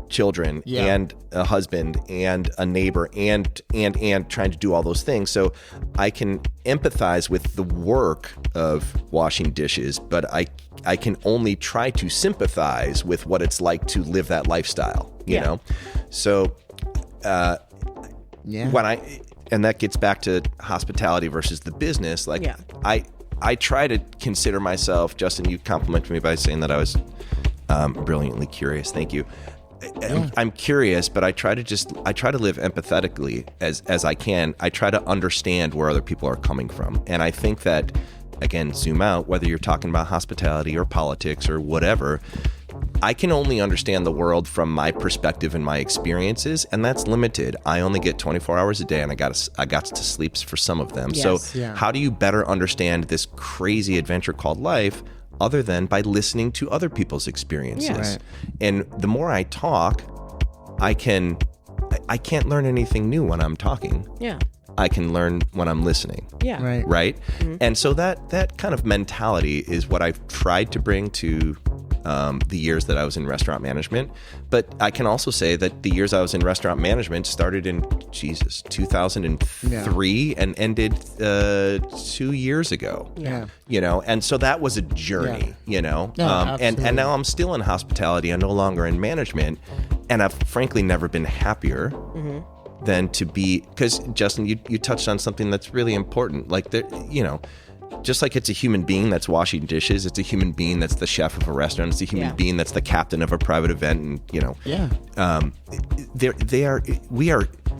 children and a husband and a neighbor and trying to do all those things. So I can empathize with the work of washing dishes, but I can only try to sympathize with what it's like to live that lifestyle, you know? So and that gets back to hospitality versus the business. I try to consider myself, Justin, you complimented me by saying that I was brilliantly curious. Thank you. I'm curious, but I try to live empathetically as I can. I try to understand where other people are coming from. And I think that, again, zoom out, whether you're talking about hospitality or politics or whatever, I can only understand the world from my perspective and my experiences, and that's limited. I only get 24 hours a day, and I got to sleep for some of them. Yes. So how do you better understand this crazy adventure called life other than by listening to other people's experiences? Yes. Right. And the more I talk, I can't learn anything new when I'm talking. Yeah. I can learn when I'm listening. Yeah. Right? Mm-hmm. And so that kind of mentality is what I've tried to bring to the years that I was in restaurant management. But I can also say that the years I was in restaurant management started in 2003 and ended 2 years ago. Yeah. And so that was a journey, and now I'm still in hospitality. I'm no longer in management, and I've frankly never been happier than to be, because Justin, you touched on something that's really important. Like just like it's a human being that's washing dishes, it's a human being that's the chef of a restaurant, it's a human being that's the captain of a private event, and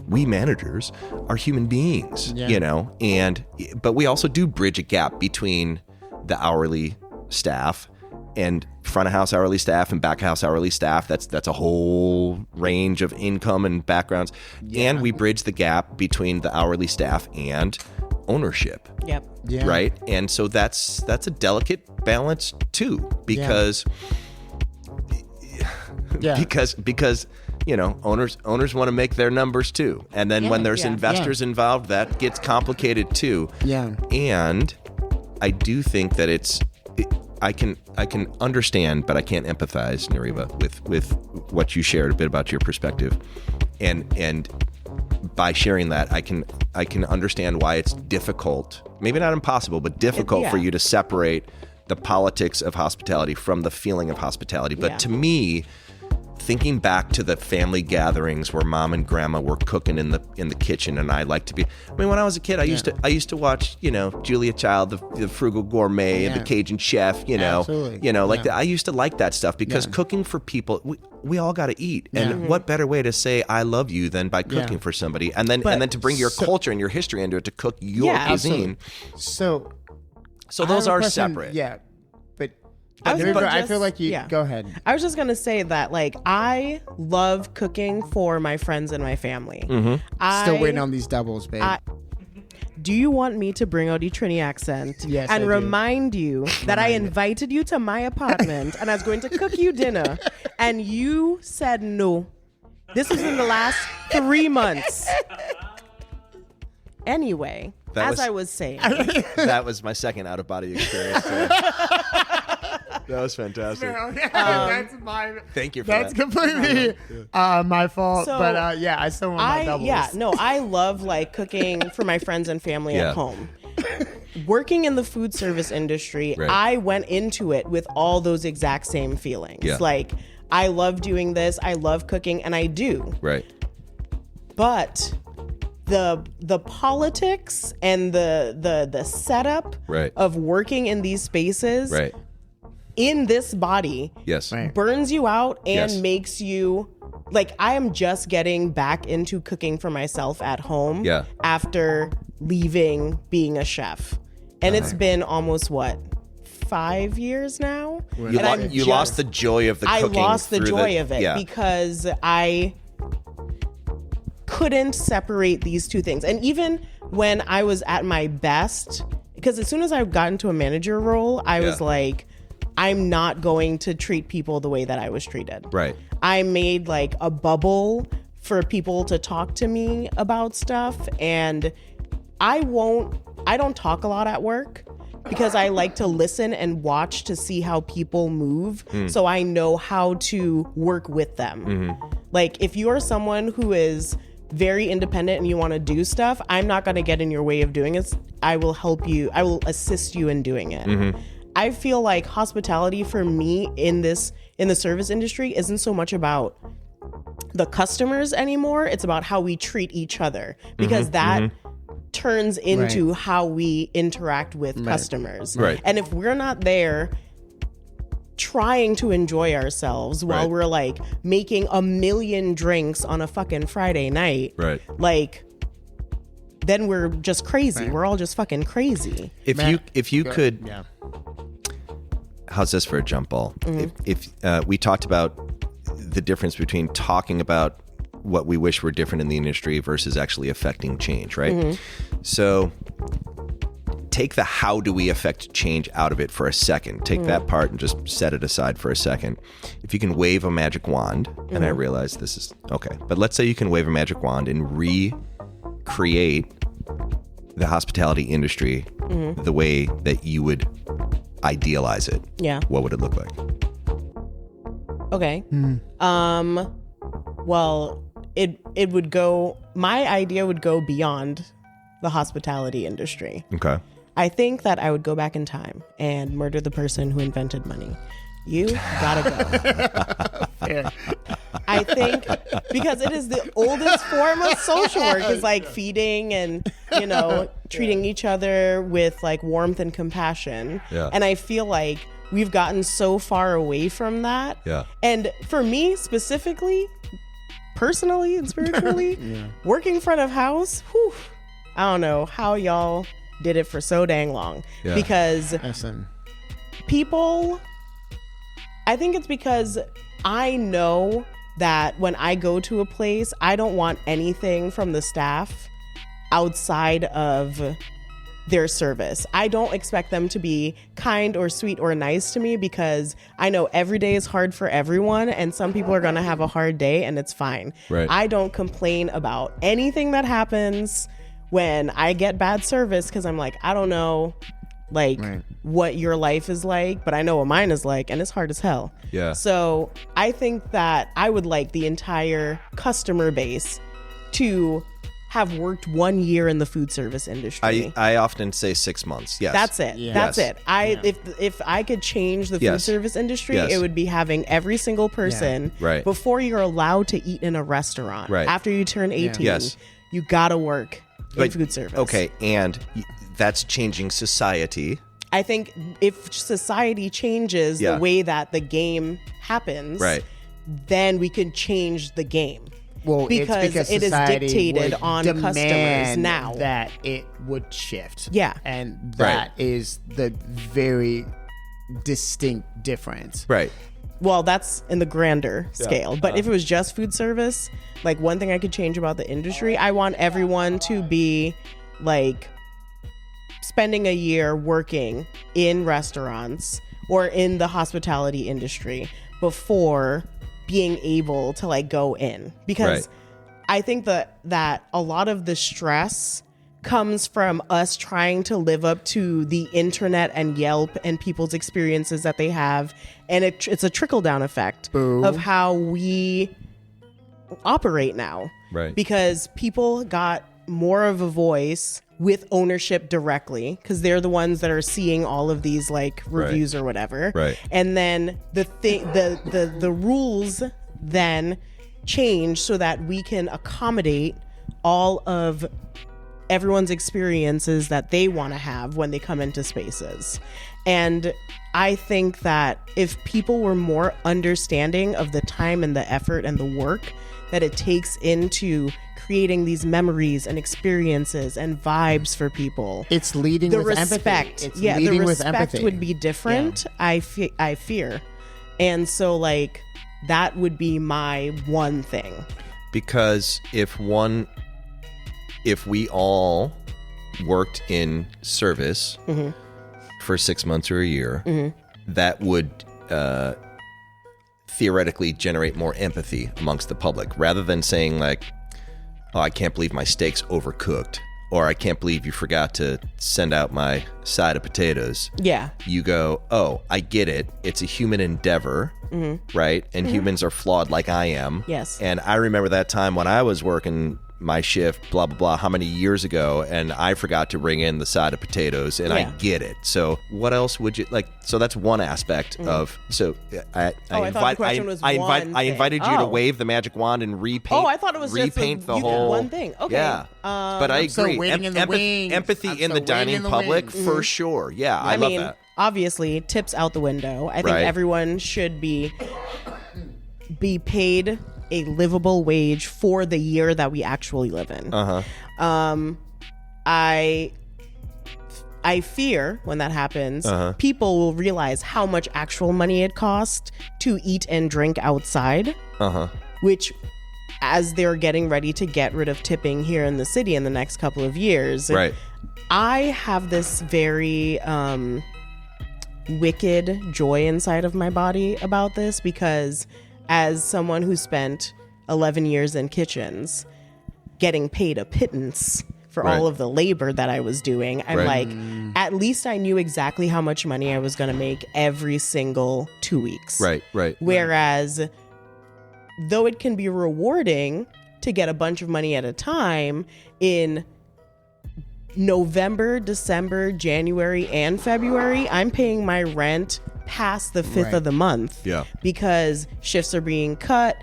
we managers are human beings, but we also do bridge a gap between the hourly staff and front of house hourly staff and back of house hourly staff. That's a whole range of income and backgrounds, and we bridge the gap between the hourly staff and ownership. Yep. Yeah. Right. And so that's a delicate balance too, because owners want to make their numbers too, and then when there's investors involved, that gets complicated too. Yeah. And I do think that I can understand, but I can't empathize, Nariva, with what you shared a bit about your perspective, and by sharing that, I can understand why it's difficult, maybe not impossible, but difficult for you to separate the politics of hospitality from the feeling of hospitality. But to me, thinking back to the family gatherings where mom and grandma were cooking in the kitchen, and I like to be. I mean, when I was a kid, I used to watch, Julia Child, the Frugal Gourmet, and the Cajun Chef. Absolutely. Like that. I used to like that stuff because cooking for people, we all got to eat, and what better way to say I love you than by cooking for somebody, and then to bring your culture and your history into it, to cook your cuisine. So those are separate. Yeah. I feel like you go ahead. I was just gonna say that, like, I love cooking for my friends and my family. Still waiting on these doubles, babe. Do you want me to bring out the Trini accent Yes, and I do. remind you that I invited you to my apartment and I was going to cook you dinner, and you said no? This was in the last 3 months. Anyway, I was saying, that was my second out of body experience. That was fantastic. That's my. Thank you for That's that. completely my fault. So, but I still want my doubles. I love like cooking for my friends and family at home. Working in the food service industry, I went into it with all those exact same feelings. Yeah. Like, I love doing this, I love cooking, and I do. Right. But the politics and the setup of working in these spaces in this body burns you out and makes you, like, I am just getting back into cooking for myself at home after leaving being a chef. And it's been almost 5 years now. You lost the joy of the cooking. I lost the joy of it because I couldn't separate these two things. And even when I was at my best, because as soon as I got into a manager role, I was like, I'm not going to treat people the way that I was treated. Right. I made like a bubble for people to talk to me about stuff, and I don't talk a lot at work because I like to listen and watch to see how people move, so I know how to work with them. Like, if you're someone who is very independent and you want to do stuff, I'm not going to get in your way of doing it. I will help you. I will assist you in doing it. I feel like hospitality for me in the service industry isn't so much about the customers anymore. It's about how we treat each other, because that turns into how we interact with customers. Right. And if we're not there trying to enjoy ourselves while we're like making 1 million drinks on a fucking Friday night, like, then we're just crazy. We're all just fucking crazy. If you could, how's this for a jump ball? If we talked about the difference between talking about what we wish were different in the industry versus actually affecting change, right? So take the how do we affect change out of it for a second. Take that part and just set it aside for a second. If you can wave a magic wand, and I realize this is okay, but let's say you can wave a magic wand and recreate the hospitality industry the way that you would idealize it. Yeah. What would it look like? Okay. Well, it would go, my idea would go beyond the hospitality industry. Okay. I think that I would go back in time and murder the person who invented money. You gotta go. I think because it is the oldest form of social work, is like feeding and, treating each other with like warmth and compassion. Yeah. And I feel like we've gotten so far away from that. Yeah. And for me specifically, personally and spiritually, working front of house, I don't know how y'all did it for so dang long. Yeah. Because people, I think it's because I know that when I go to a place, I don't want anything from the staff outside of their service. I don't expect them to be kind or sweet or nice to me, because I know every day is hard for everyone and some people are going to have a hard day, and it's fine. Right. I don't complain about anything that happens when I get bad service, because I'm like, I don't know what your life is like, but I know what mine is like, and it's hard as hell. Yeah. So I think that I would like the entire customer base to have worked 1 year in the food service industry. I often say 6 months. Yes. That's it. Yeah. That's Yes. it. If I could change the food Yes. service industry, Yes. it would be having every single person Right. before you're allowed to eat in a restaurant. Right. After you turn 18, Yes. you gotta work in But- food service. Okay, and that's changing society. I think if society changes Yeah. the way that the game happens, Right. then we can change the game. Well, Because it's because it is society dictated would on demand customers now. that it would shift. Yeah. And that is the very distinct difference. Right. Well, that's in the grander scale. But if it was just food service, like one thing I could change about the industry, I want everyone to be like spending a year working in restaurants or in the hospitality industry before being able to like go in. Because Right. I think that a lot of the stress comes from us trying to live up to the internet and Yelp and people's experiences that they have, and it's a trickle down effect of how we operate now. Right. Because people got more of a voice with ownership directly because they're the ones that are seeing all of these like reviews or whatever. Right. And then the rules then change so that we can accommodate all of everyone's experiences that they want to have when they come into spaces. And I think that if people were more understanding of the time and the effort and the work that it takes into creating these memories and experiences and vibes for people, It's leading the with respect, empathy. It's the leading with respect empathy. would be different. I fear, and so like that would be my one thing. Because if we all worked in service for 6 months or a year, that would theoretically generate more empathy amongst the public, rather than saying like, oh, I can't believe my steak's overcooked, or I can't believe you forgot to send out my side of potatoes. Yeah. You go, oh, I get it. It's a human endeavor, right? And humans are flawed like I am. Yes. And I remember that time when I was working my shift, blah, blah, blah, how many years ago, and I forgot to bring in the side of potatoes, and I get it. So what else would you, like, so that's one aspect of, so I thought the question was I one invited thing. you to Oh. wave the magic wand and repaint. Oh, I thought it was just repaint the you did whole one thing. Okay. Yeah. But I so agree. waiting in the wings. Empathy I'm in so the waiting dining in the public, wings. for sure. Yeah, I love mean, that. obviously, tips out the window. I think Right. everyone should be paid a livable wage for the year that we actually live in. I fear when that happens, people will realize how much actual money it costs to eat and drink outside, which, as they're getting ready to get rid of tipping here in the city in the next couple of years, Right. I have this very wicked joy inside of my body about this, because as someone who spent 11 years in kitchens getting paid a pittance for all of the labor that I was doing, I'm like, at least I knew exactly how much money I was going to make every single 2 weeks. Right. Whereas, though it can be rewarding to get a bunch of money at a time, in November, December, January, and February, I'm paying my rent past the 5th of the month. Yeah. Because shifts are being cut.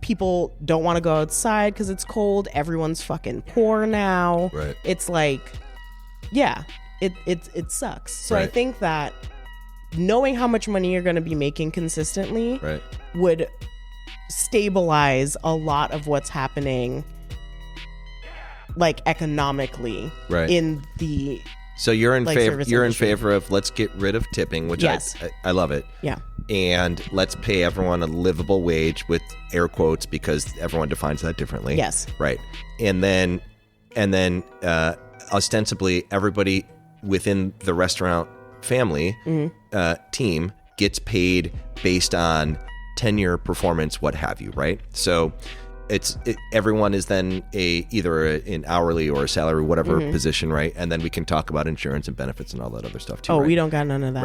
People don't want to go outside because it's cold. Everyone's fucking poor now. Right. It's like, yeah, it sucks. So I Right. think that knowing how much money you're going to be making consistently Right. would stabilize a lot of what's happening, like economically, Right. in the So you're in like, favor. service You're industry. in favor of let's get rid of tipping, which Yes. I love it. yeah. And let's pay everyone a livable wage, with air quotes, because everyone defines that differently. Yes. Right. And then ostensibly everybody within the restaurant family team gets paid based on tenure, performance, what have you. Right. So everyone is then either an hourly or a salary, whatever position, right? And then we can talk about insurance and benefits and all that other stuff too. Oh, right? we don't got none of that.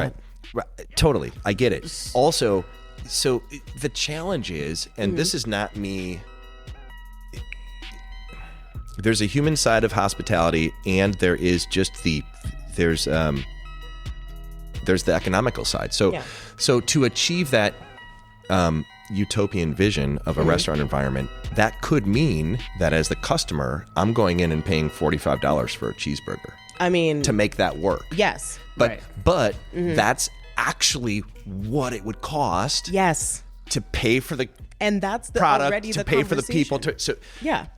Right. Totally. I get it. Also, so the challenge is, and this is not me, there's a human side of hospitality, and there is just there's the economical side. So to achieve that utopian vision of a restaurant environment, that could mean that as the customer, I'm going in and paying $45 for a cheeseburger. I mean, to make that work. Yes. But that's actually what it would cost. Yes. To pay for the and that's the product, already to the pay for the people.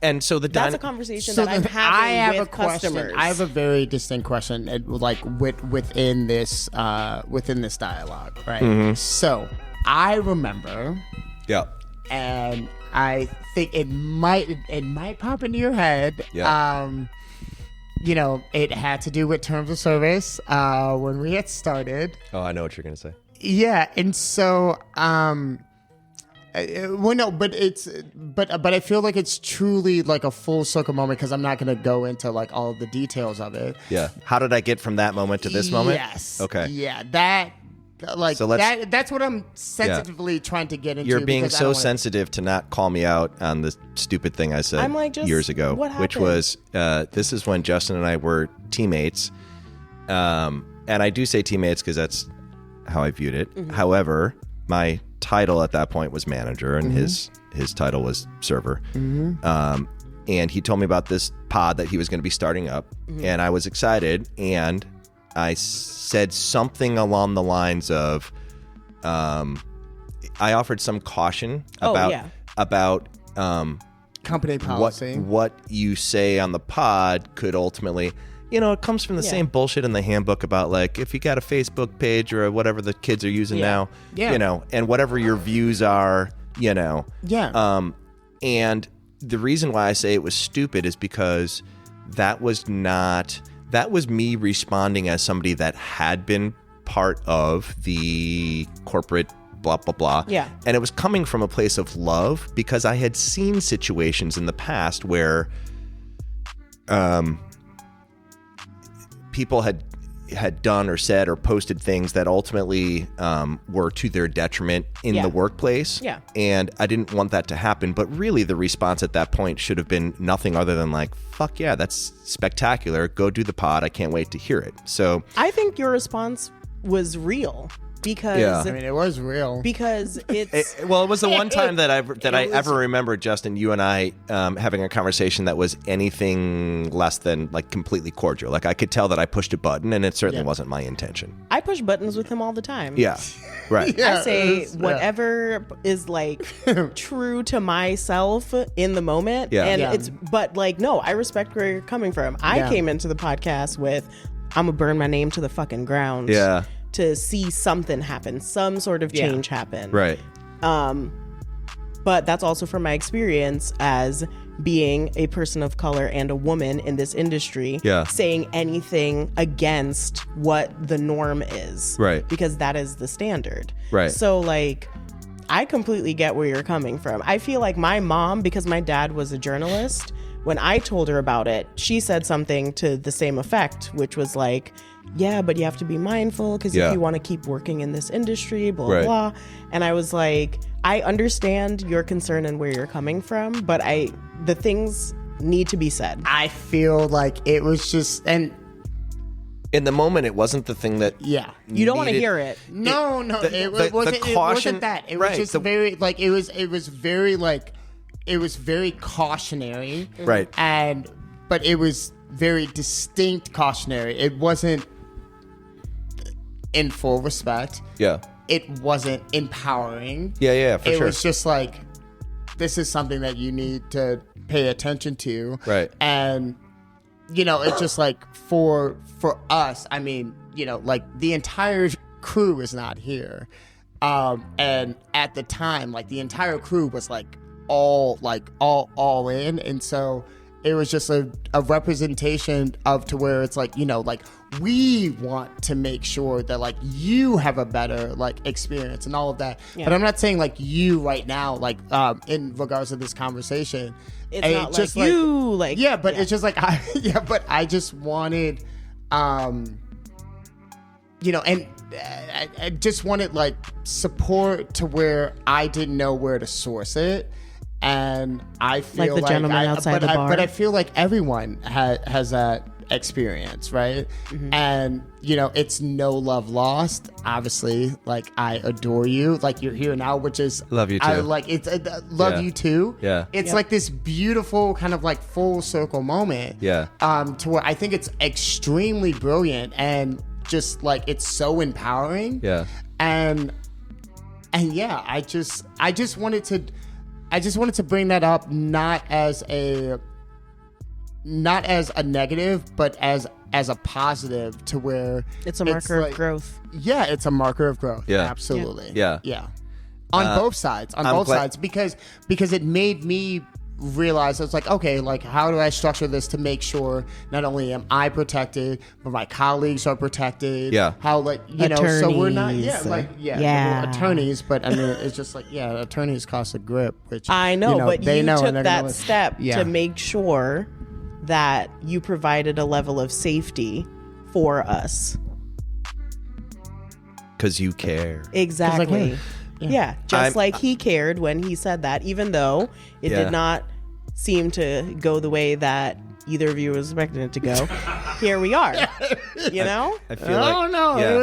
And so that's a conversation that I'm having with customers. I have a very distinct question, like within this dialogue, right? Mm-hmm. So I remember, and I think it might pop into your head. It had to do with terms of service when we had started. Oh, I know what you're gonna say. Yeah, and so but I feel like it's truly like a full circle moment, because I'm not going to go into like all of the details of it. Yeah. How did I get from that moment to this moment? Yes. Okay. Yeah. That's what I'm sensitively trying to get into. You're being so sensitive to not call me out on the stupid thing I said years ago, which was this is when Justin and I were teammates. And I do say teammates because that's how I viewed it. Mm-hmm. However, my title at that point was manager, and his title was server. Mm-hmm. And he told me about this pod that he was going to be starting up, and I was excited, and I said something along the lines of, I offered some caution about company policy. What you say on the pod could ultimately, it comes from the same bullshit in the handbook about like, if you got a Facebook page or whatever the kids are using now, and whatever your views are, and the reason why I say it was stupid is because that was me responding as somebody that had been part of the corporate blah, blah, blah. Yeah. And it was coming from a place of love, because I had seen situations in the past where people had done or said or posted things that ultimately were to their detriment in the workplace. Yeah. And I didn't want that to happen. But really the response at that point should have been nothing other than like, fuck yeah, that's spectacular. Go do the pod. I can't wait to hear it. So I think your response was real. Because I mean, it was real. Because it's it was the one time that I ever remember, Justin, you and I having a conversation that was anything less than like completely cordial. Like I could tell that I pushed a button, and it certainly wasn't my intention. I push buttons with him all the time. Yeah, right. I say whatever is like true to myself in the moment, but like no, I respect where you're coming from. I came into the podcast with, I'm gonna burn my name to the fucking ground. Yeah. To see something happen, some sort of change happen. Right. But that's also from my experience as being a person of color and a woman in this industry, saying anything against what the norm is. Right. Because that is the standard. Right. So like, I completely get where you're coming from. I feel like my mom, because my dad was a journalist, when I told her about it, she said something to the same effect, which was like, yeah, but you have to be mindful, because if you want to keep working in this industry, blah, blah, blah. And I was like, I understand your concern and where you're coming from, but the things need to be said. I feel like it was just, and in the moment, it wasn't the thing that you don't want to hear it. No, it wasn't that. It was just very like it was very cautionary, right? But it was very distinct cautionary. It wasn't in full respect. Yeah. It wasn't empowering. Yeah, for sure. It was just like, this is something that you need to pay attention to. Right. And, it's just like for us, I mean, like the entire crew is not here. And at the time, like the entire crew was like all in. And so it was just a representation of to where it's like, like we want to make sure that like you have a better like experience and all of that. Yeah. But I'm not saying like you right now, like in regards to this conversation. It's not just like you like. Yeah, but it's just like, but I just wanted, and I just wanted like support to where I didn't know where to source it. And I feel Like the gentleman outside the bar. But I feel like everyone has that experience, right? And it's no love lost. Obviously, like, I adore you, like, you're here now, which is Love you too. I like it's love you too. Yeah. It's like this beautiful kind of like full circle moment. Yeah. To where I think it's extremely brilliant and just like it's so empowering. Yeah. And yeah, I just wanted to bring that up, not as a negative, but as a positive, to where It's a marker of growth. Yeah, it's a marker of growth. Yeah. Absolutely. Yeah. On both sides. Because it made me realize, it's like, okay, like, how do I structure this to make sure not only am I protected, but my colleagues are protected? Yeah. How, like, so we're not, Yeah. attorneys, but I mean, it's just like, attorneys cost a grip, which I know, but they you know, took and they're gonna that step Yeah. to make sure that you provided a level of safety for us. Because you care. Exactly. Like, yeah. Just like he cared when he said that, even though it did not seem to go the way that either of you was expecting it to go. Here we are. You know? I feel like, no. yeah. It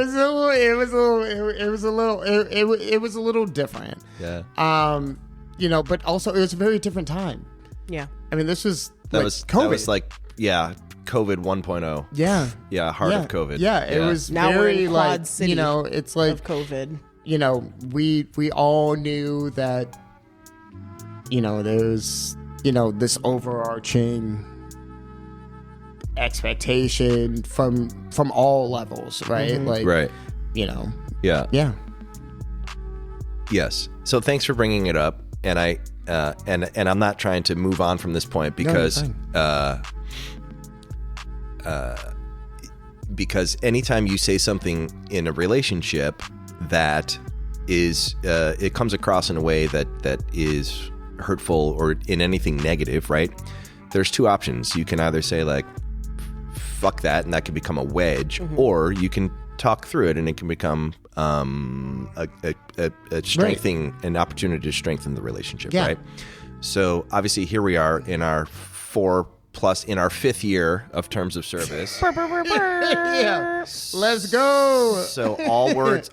was a little different. Yeah. But also it was a very different time. Yeah. I mean, this was That like was COVID. That was like, COVID 1.0. Yeah. Yeah, heart of COVID. Yeah, it was Now we're very in Quad like, City it's like, of COVID. we all knew that, there's, this overarching expectation from all levels, right? Like, Right. Yeah. Yeah. Yes. So thanks for bringing it up. And I and I'm not trying to move on from this point because because anytime you say something in a relationship that is it comes across in a way that is hurtful or in anything negative, right? There's two options. You can either say like, fuck that, and that can become a wedge, or you can talk through it and it can become a strengthening, an opportunity to strengthen the relationship, right? So obviously here we are in our 5th year of terms of service. Let's go. So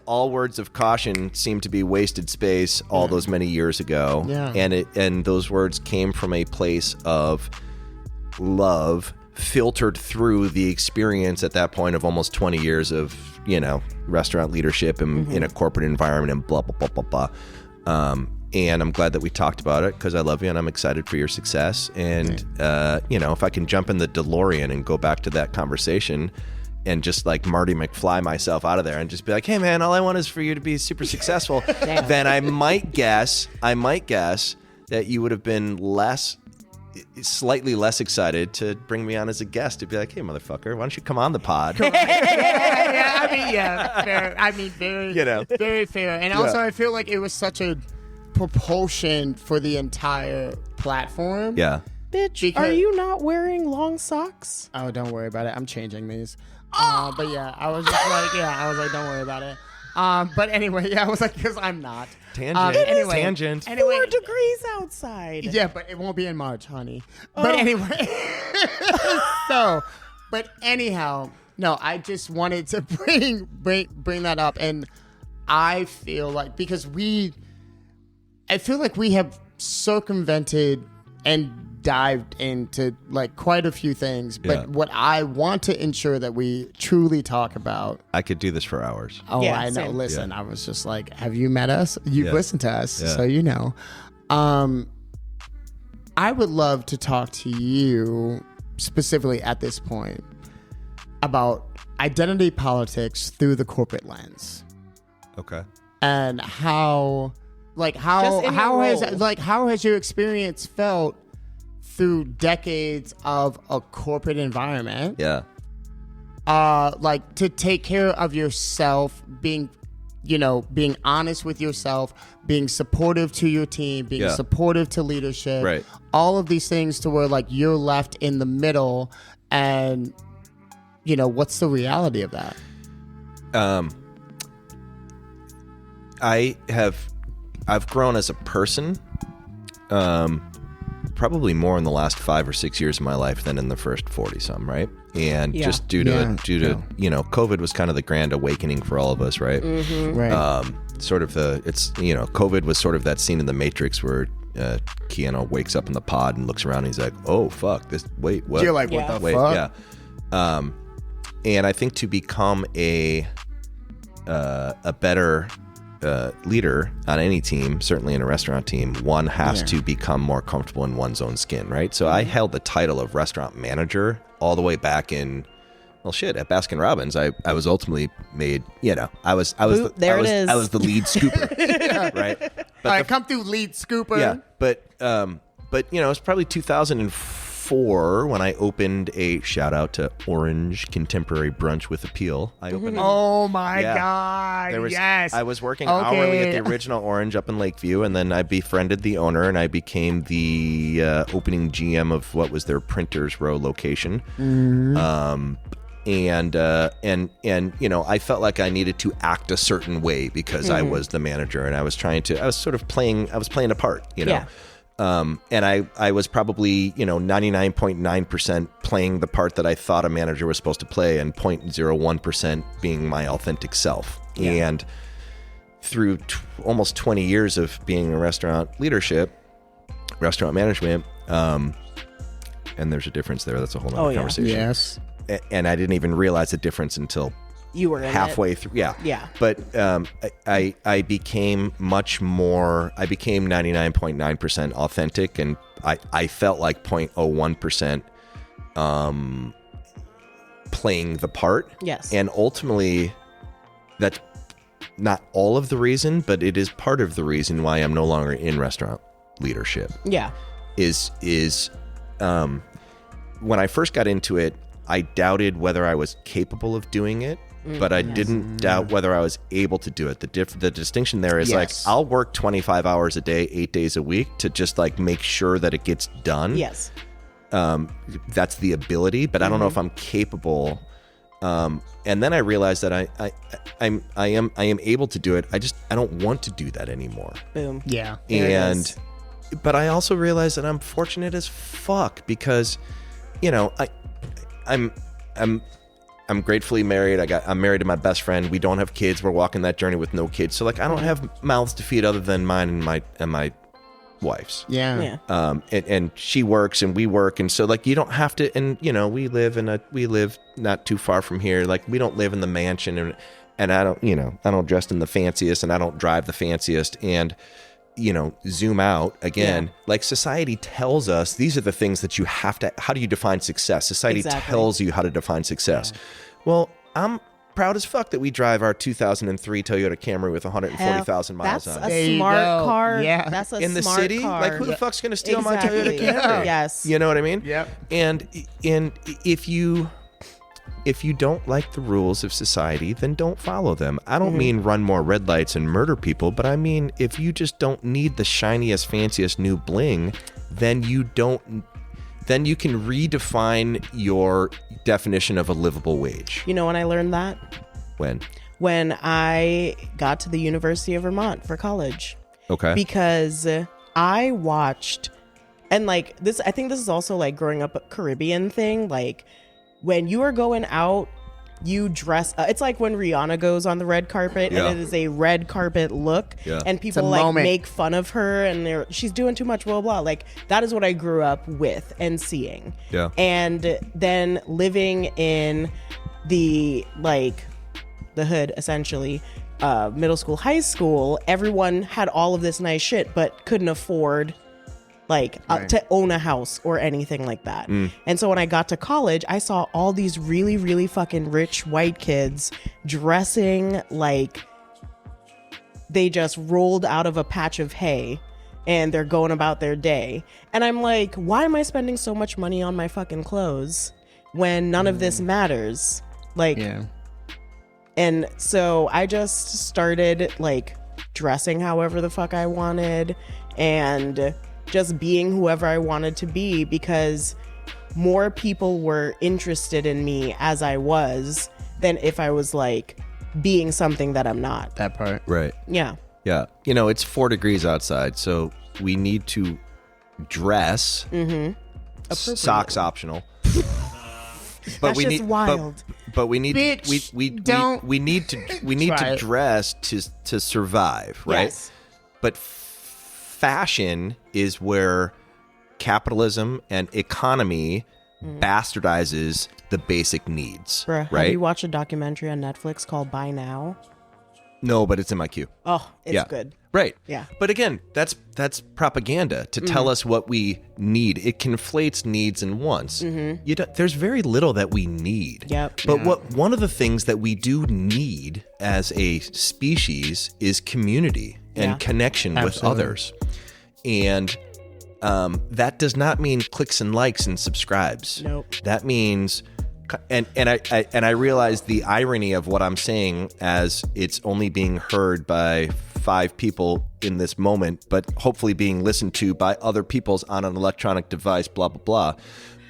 all words of caution seem to be wasted space all those many years ago. Yeah. And those words came from a place of love filtered through the experience at that point of almost 20 years of, restaurant leadership and in a corporate environment and blah, blah, blah, blah, blah. And I'm glad that we talked about it because I love you and I'm excited for your success. And, if I can jump in the DeLorean and go back to that conversation and just like Marty McFly myself out of there and just be like, hey, man, all I want is for you to be super successful. Then I might guess that you would have been slightly less excited to bring me on as a guest to be like, hey, motherfucker, why don't you come on the pod? fair. Very fair. And also, I feel like it was such a propulsion for the entire platform. Yeah. Bitch, are you not wearing long socks? Oh, don't worry about it. I'm changing these. But yeah, I was like, don't worry about it. But anyway, I was like, because I'm not. Tangent. 4 degrees outside. Yeah, but it won't be in March, honey. But anyway. But anyhow, no, I just wanted to bring that up. And I feel like, because I feel like we have circumvented and dived into like quite a few things, but what I want to ensure that we truly talk about. I could do this for hours. Oh, Yeah, I know. same. Listen, I was just like, have you met us? You've listened to us, so you know. I would love to talk to you specifically at this point about identity politics through the corporate lens. Okay. And how has your experience felt through decades of a corporate environment? Yeah. Like to take care of yourself, being honest with yourself, being supportive to your team, being supportive to leadership, right? All of these things to where like you're left in the middle, and what's the reality of that? I've grown as a person probably more in the last 5 or 6 years of my life than in the first 40 some, right? And just due to COVID was kind of the grand awakening for all of us, right? Right. Sort of COVID was sort of that scene in The Matrix where Keanu wakes up in the pod and looks around and he's like, oh fuck, wait, what? You're like, what the fuck? Yeah. And I think to become a better leader on any team, certainly in a restaurant team, one has to become more comfortable in one's own skin, right? So I held the title of restaurant manager all the way back in, at Baskin Robbins. I was ultimately made, I was the lead scooper, right? But all right, come through, lead scooper. Yeah, but it was probably 2004 when I opened a shout out to Orange Contemporary Brunch with Appeal. I opened. Oh my God! Yes, I was working hourly at the original Orange up in Lakeview, and then I befriended the owner, and I became the opening GM of what was their Printers Row location. And I felt like I needed to act a certain way because I was the manager, and I was playing a part, Yeah. And I was probably, 99.9% playing the part that I thought a manager was supposed to play, and 0.01% being my authentic self. Yeah. And through almost 20 years of being in restaurant management, and there's a difference there. That's a whole other conversation. Yes. And I didn't even realize the difference until you were halfway through. Yeah. But I became much more. I became 99.9% authentic, and I felt like 0.01% playing the part. Yes. And ultimately, that's not all of the reason, but it is part of the reason why I'm no longer in restaurant leadership. Yeah. Is when I first got into it, I doubted whether I was capable of doing it, but I didn't doubt whether I was able to do it. The distinction there is like, I'll work 25 hours a day, 8 days a week to just like make sure that it gets done. Yes. That's the ability, but I don't know if I'm capable. And then I realized that I am able to do it. I don't want to do that anymore. Boom. Yeah. But I also realized that I'm fortunate as fuck because, I'm gratefully married. I'm married to my best friend. We don't have kids. We're walking that journey with no kids. So like, I don't have mouths to feed other than mine and my wife's. Yeah. And she works and we work. And so like, you don't have to, and we live not too far from here. Like we don't live in the mansion and I don't dress in the fanciest and I don't drive the fanciest. And, zoom out again, like society tells us these are the things that you have to, how do you define success? Society tells you how to define success. Yeah. Well, I'm proud as fuck that we drive our 2003 Toyota Camry with 140,000 miles on it. That's a smart car. Yeah. That's a in the smart city, car. like who the fuck's gonna steal my Toyota Camry? Yes. You know what I mean? Yep. And if you don't like the rules of society, then don't follow them. I don't mean run more red lights and murder people, but I mean if you just don't need the shiniest, fanciest new bling, then you can redefine your definition of a livable wage. You know when I learned that? When I got to the University of Vermont for college. Okay. Because I watched, and like this, I think this is also like growing up a Caribbean thing, like when you are going out, you dress. It's like when Rihanna goes on the red carpet, and it is a red carpet look, and people like make fun of her, and she's doing too much, blah blah. Like that is what I grew up with and seeing. Yeah. And then living in the hood, essentially, middle school, high school, everyone had all of this nice shit, but couldn't afford to own a house or anything like that. And so when I got to college, I saw all these really, really fucking rich white kids dressing like they just rolled out of a patch of hay and they're going about their day. And I'm like, why am I spending so much money on my fucking clothes when none of this matters? And so I just started like dressing however the fuck I wanted and just being whoever I wanted to be, because more people were interested in me as I was than if I was like being something that I'm not. That part. Right. Yeah. Yeah. It's 4 degrees outside, so we need to dress, socks optional. But That's just wild. But we need Bitch, we need to dress to survive, right? Yes. But fashion is where capitalism and economy bastardizes the basic needs. Bruh, right? have you watched a documentary on Netflix called Buy Now? No, but it's in my queue. Oh, it's good. Right. Yeah. But again, that's propaganda to tell us what we need. It conflates needs and wants. There's very little that we need. Yep. But one of the things that we do need as a species is community and connection with others. And that does not mean clicks and likes and subscribes. Nope. That means, and I realize the irony of what I'm saying as it's only being heard by 5 people in this moment, but hopefully being listened to by other people's on an electronic device, blah, blah, blah.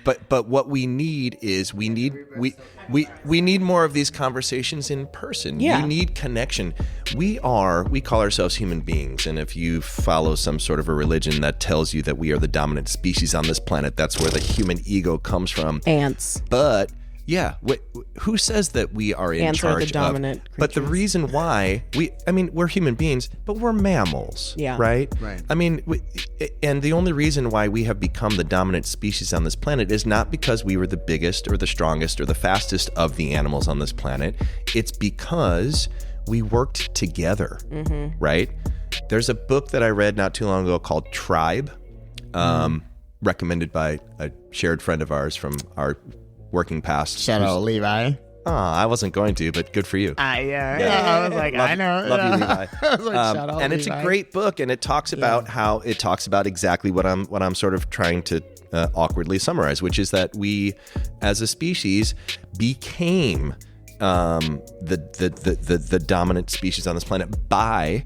But what we need is we need more of these conversations in person. Yeah. We need connection. We call ourselves human beings, and if you follow some sort of a religion that tells you that we are the dominant species on this planet, that's where the human ego comes from. Ants. But yeah, who says that we are in Ants charge are the dominant of? But the creatures. reason why we're human beings, but we're mammals, Yeah. right? Right. I mean, and the only reason why we have become the dominant species on this planet is not because we were the biggest or the strongest or the fastest of the animals on this planet. It's because we worked together, right? There's a book that I read not too long ago called Tribe, recommended by a shared friend of ours from our working past. Shout out Levi. I wasn't going to, but good for you. I was like, I know. Love you, Levi. I was like, shout out and it's a Levi. great book, and it talks about exactly what I'm sort of trying to awkwardly summarize, which is that we, as a species, became the dominant species on this planet by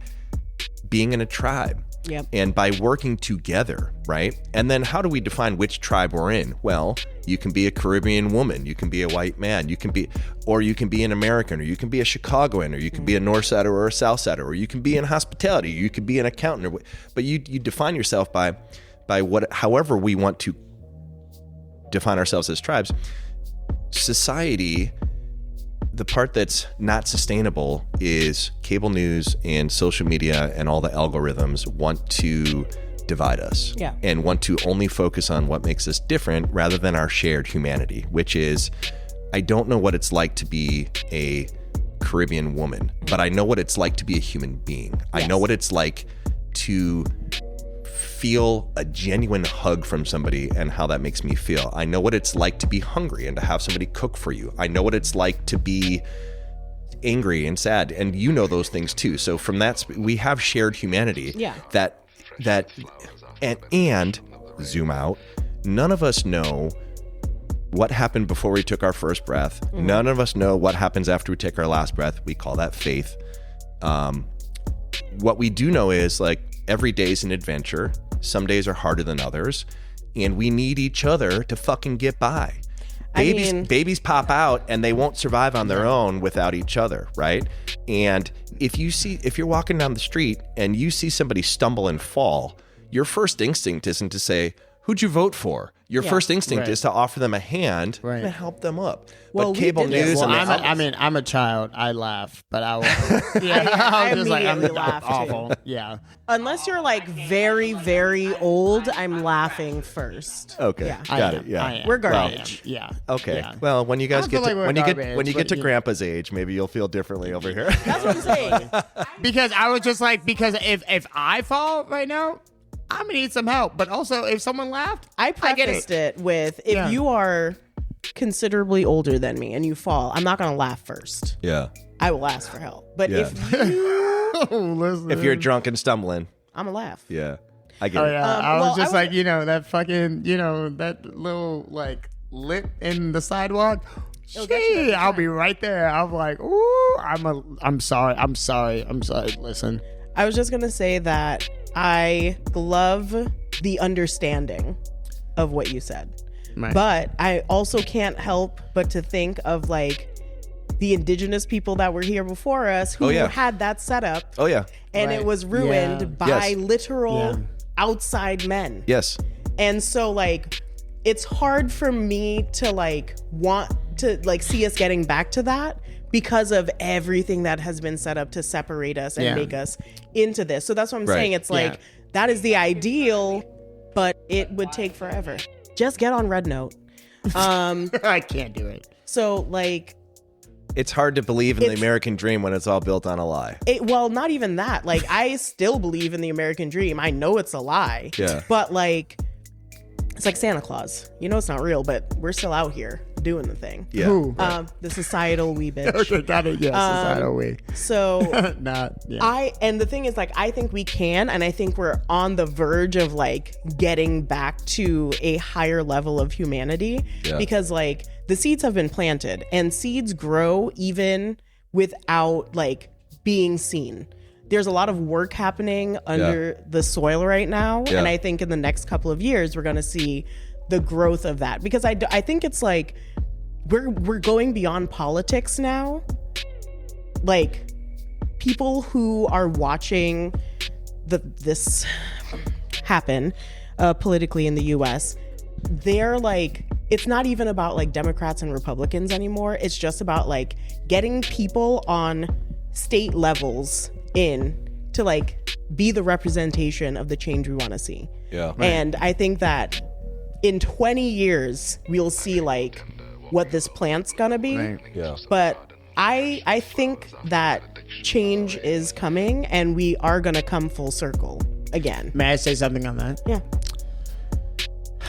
being in a tribe. Yep. And by working together, right? And then how do we define which tribe we're in? Well, you can be a Caribbean woman, you can be a white man, you can be an American, or you can be a Chicagoan, or you can be a North Sider or a South Sider, or you can be in hospitality, you could be an accountant, but you define yourself by however we want to define ourselves as tribes. Society, the part that's not sustainable is cable news and social media, and all the algorithms want to divide us and want to only focus on what makes us different rather than our shared humanity, which is, I don't know what it's like to be a Caribbean woman, but I know what it's like to be a human being. Yes. I know what it's like to feel a genuine hug from somebody and how that makes me feel. I know what it's like to be hungry and to have somebody cook for you. I know what it's like to be angry and sad, and you know those things too. So from that, we have shared humanity. Yeah. And zoom out. None of us know what happened before we took our first breath. Mm-hmm. None of us know what happens after we take our last breath. We call that faith. What we do know is, like, every day's an adventure. Some days are harder than others, and we need each other to fucking get by. Babies pop out and they won't survive on their own without each other, right? And if you're walking down the street and you see somebody stumble and fall, your first instinct isn't to say, "Who'd you vote for?" Your first instinct is to offer them a hand and help them up. Well, but cable news and I'm a child. I laugh, but I was I just like, I'm immediately laugh, too. awful. Yeah. Unless you're like very, very old, I'm laughing first. Okay, Yeah. got it. Yeah, We're garbage. Yeah. okay. Yeah. Well, when you guys I get feel to like we're when you get to garbage, Grandpa's age, maybe you'll feel differently over here. That's what I'm saying. Because I was just like, because if I fall right now, I'm gonna need some help. But also, if someone laughed, I get prefaced it with, if you are considerably older than me and you fall, I'm not going to laugh first. Yeah. I will ask for help. But Yeah. If you're drunk and stumbling, I'm going to laugh. yeah, I get Oh it. yeah, I well, was just I like, that fucking, that little like lip in the sidewalk. It'll get you every I'll time. be right there. I'm like, ooh, I'm sorry. Listen, I was just going to say that I love the understanding of what you said. Right. But I also can't help but to think of like the indigenous people that were here before us who had that setup. Oh yeah. And Right. it was ruined Yeah. by Yes. literal Yeah. outside men. Yes. And so like it's hard for me to like want to like see us getting back to that because of everything that has been set up to separate us and make us into this. So that's what I'm saying. It's like that is the ideal, but it would take forever. Just get on Red Note. I can't do it. So like it's hard to believe in the American dream when it's all built on a lie. Well, not even that. Like I still believe in the American dream. I know it's a lie. Yeah. But like it's like Santa Claus. You know it's not real, but we're still out here doing the thing. Yeah. Who? The societal wee bitch. Okay, got it. Yes, societal wee. So yeah. And the thing is like I think we can, and I think we're on the verge of like getting back to a higher level of humanity because like the seeds have been planted and seeds grow even without like being seen. There's a lot of work happening under the soil right now. Yeah. And I think in the next couple of years, we're going to see the growth of that because I think it's like we're going beyond politics now. Like people who are watching this happen politically in the US, they're like, it's not even about like Democrats and Republicans anymore. It's just about like getting people on state levels in to like be the representation of the change we want to see. Yeah. Right. And I think that in 20 years we'll see like what this plant's gonna be. Right. Yeah. But I think that change is coming and we are gonna come full circle again. May I say something on that? Yeah.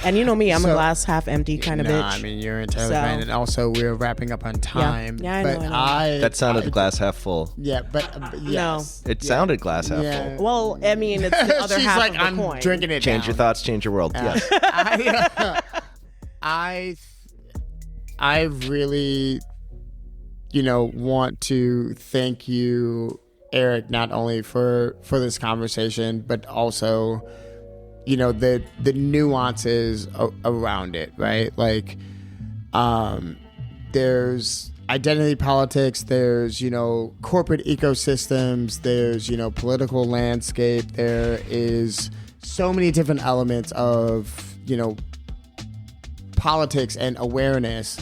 And you know me, I'm a glass half empty kind of bitch. I mean, you're entirely fine. And also, we're wrapping up on time. Yeah, I know. That sounded glass half full. Yeah, but yes. It sounded glass half full. Well, I mean, it's the other She's half like, of the I'm coin. drinking it Change down. your thoughts, change your world. Yes. I really, want to thank you, Eric, not only for this conversation, but also, the nuances around it, right? Like, there's identity politics, there's, corporate ecosystems, there's, political landscape, there is so many different elements of, politics and awareness.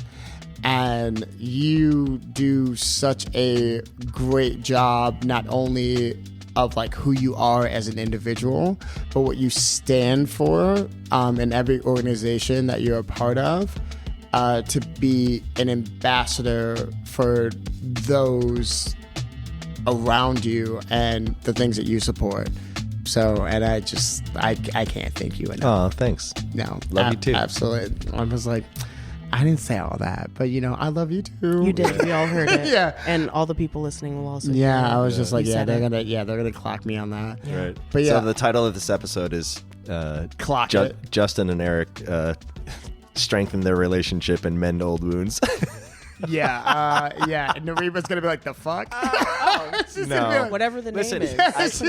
And you do such a great job, not only of like who you are as an individual, but what you stand for in every organization that you're a part of, to be an ambassador for those around you and the things that you support. So, and I can't thank you enough. Oh, thanks. No, love you too. Absolutely. I was like, I didn't say all that, but I love you too. You did. We all heard it. Yeah. And all the people listening will also. Yeah, hear it. I was just like, they're gonna clock me on that. Yeah. Right. But yeah. So the title of this episode is Clock it. Justin and Eric strengthen their relationship and mend old wounds. Yeah. Narima's gonna be like, the fuck? No. Whatever the Listen, name is. She's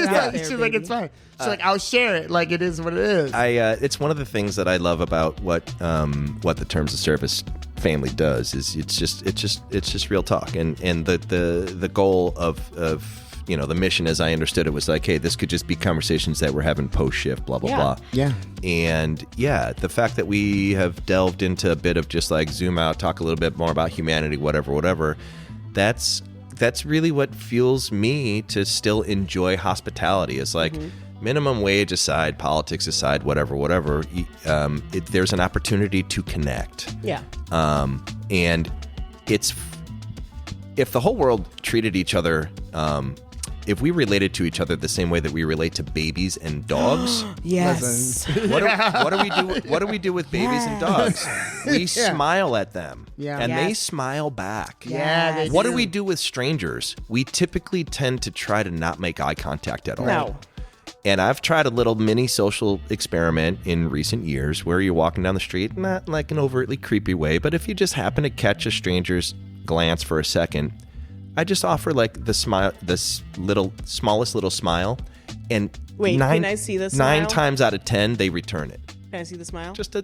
like, it's fine. She's like, I'll share it. Like, it is what it is. It's one of the things that I love about what the Terms of Service family does is it's just real talk, and the goal of the mission, as I understood it, was like, hey, this could just be conversations that we're having post shift, blah blah blah. Yeah. And the fact that we have delved into a bit of just like zoom out, talk a little bit more about humanity, whatever. That's really what fuels me to still enjoy hospitality. It's like minimum wage aside, politics aside, whatever. There's an opportunity to connect. Yeah. And it's if the whole world treated each other. If we related to each other the same way that we relate to babies and dogs, Yes. what do we do with babies and dogs? We smile at them, and they smile back. Yeah. What do we do with strangers? We typically tend to try to not make eye contact at all. No. And I've tried a little mini social experiment in recent years where you're walking down the street, not like an overtly creepy way, but if you just happen to catch a stranger's glance for a second, I just offer like the smile, this smallest little smile, and Wait, can I see the smile? 9 times out of 10 they return it. Can I see the smile? Just a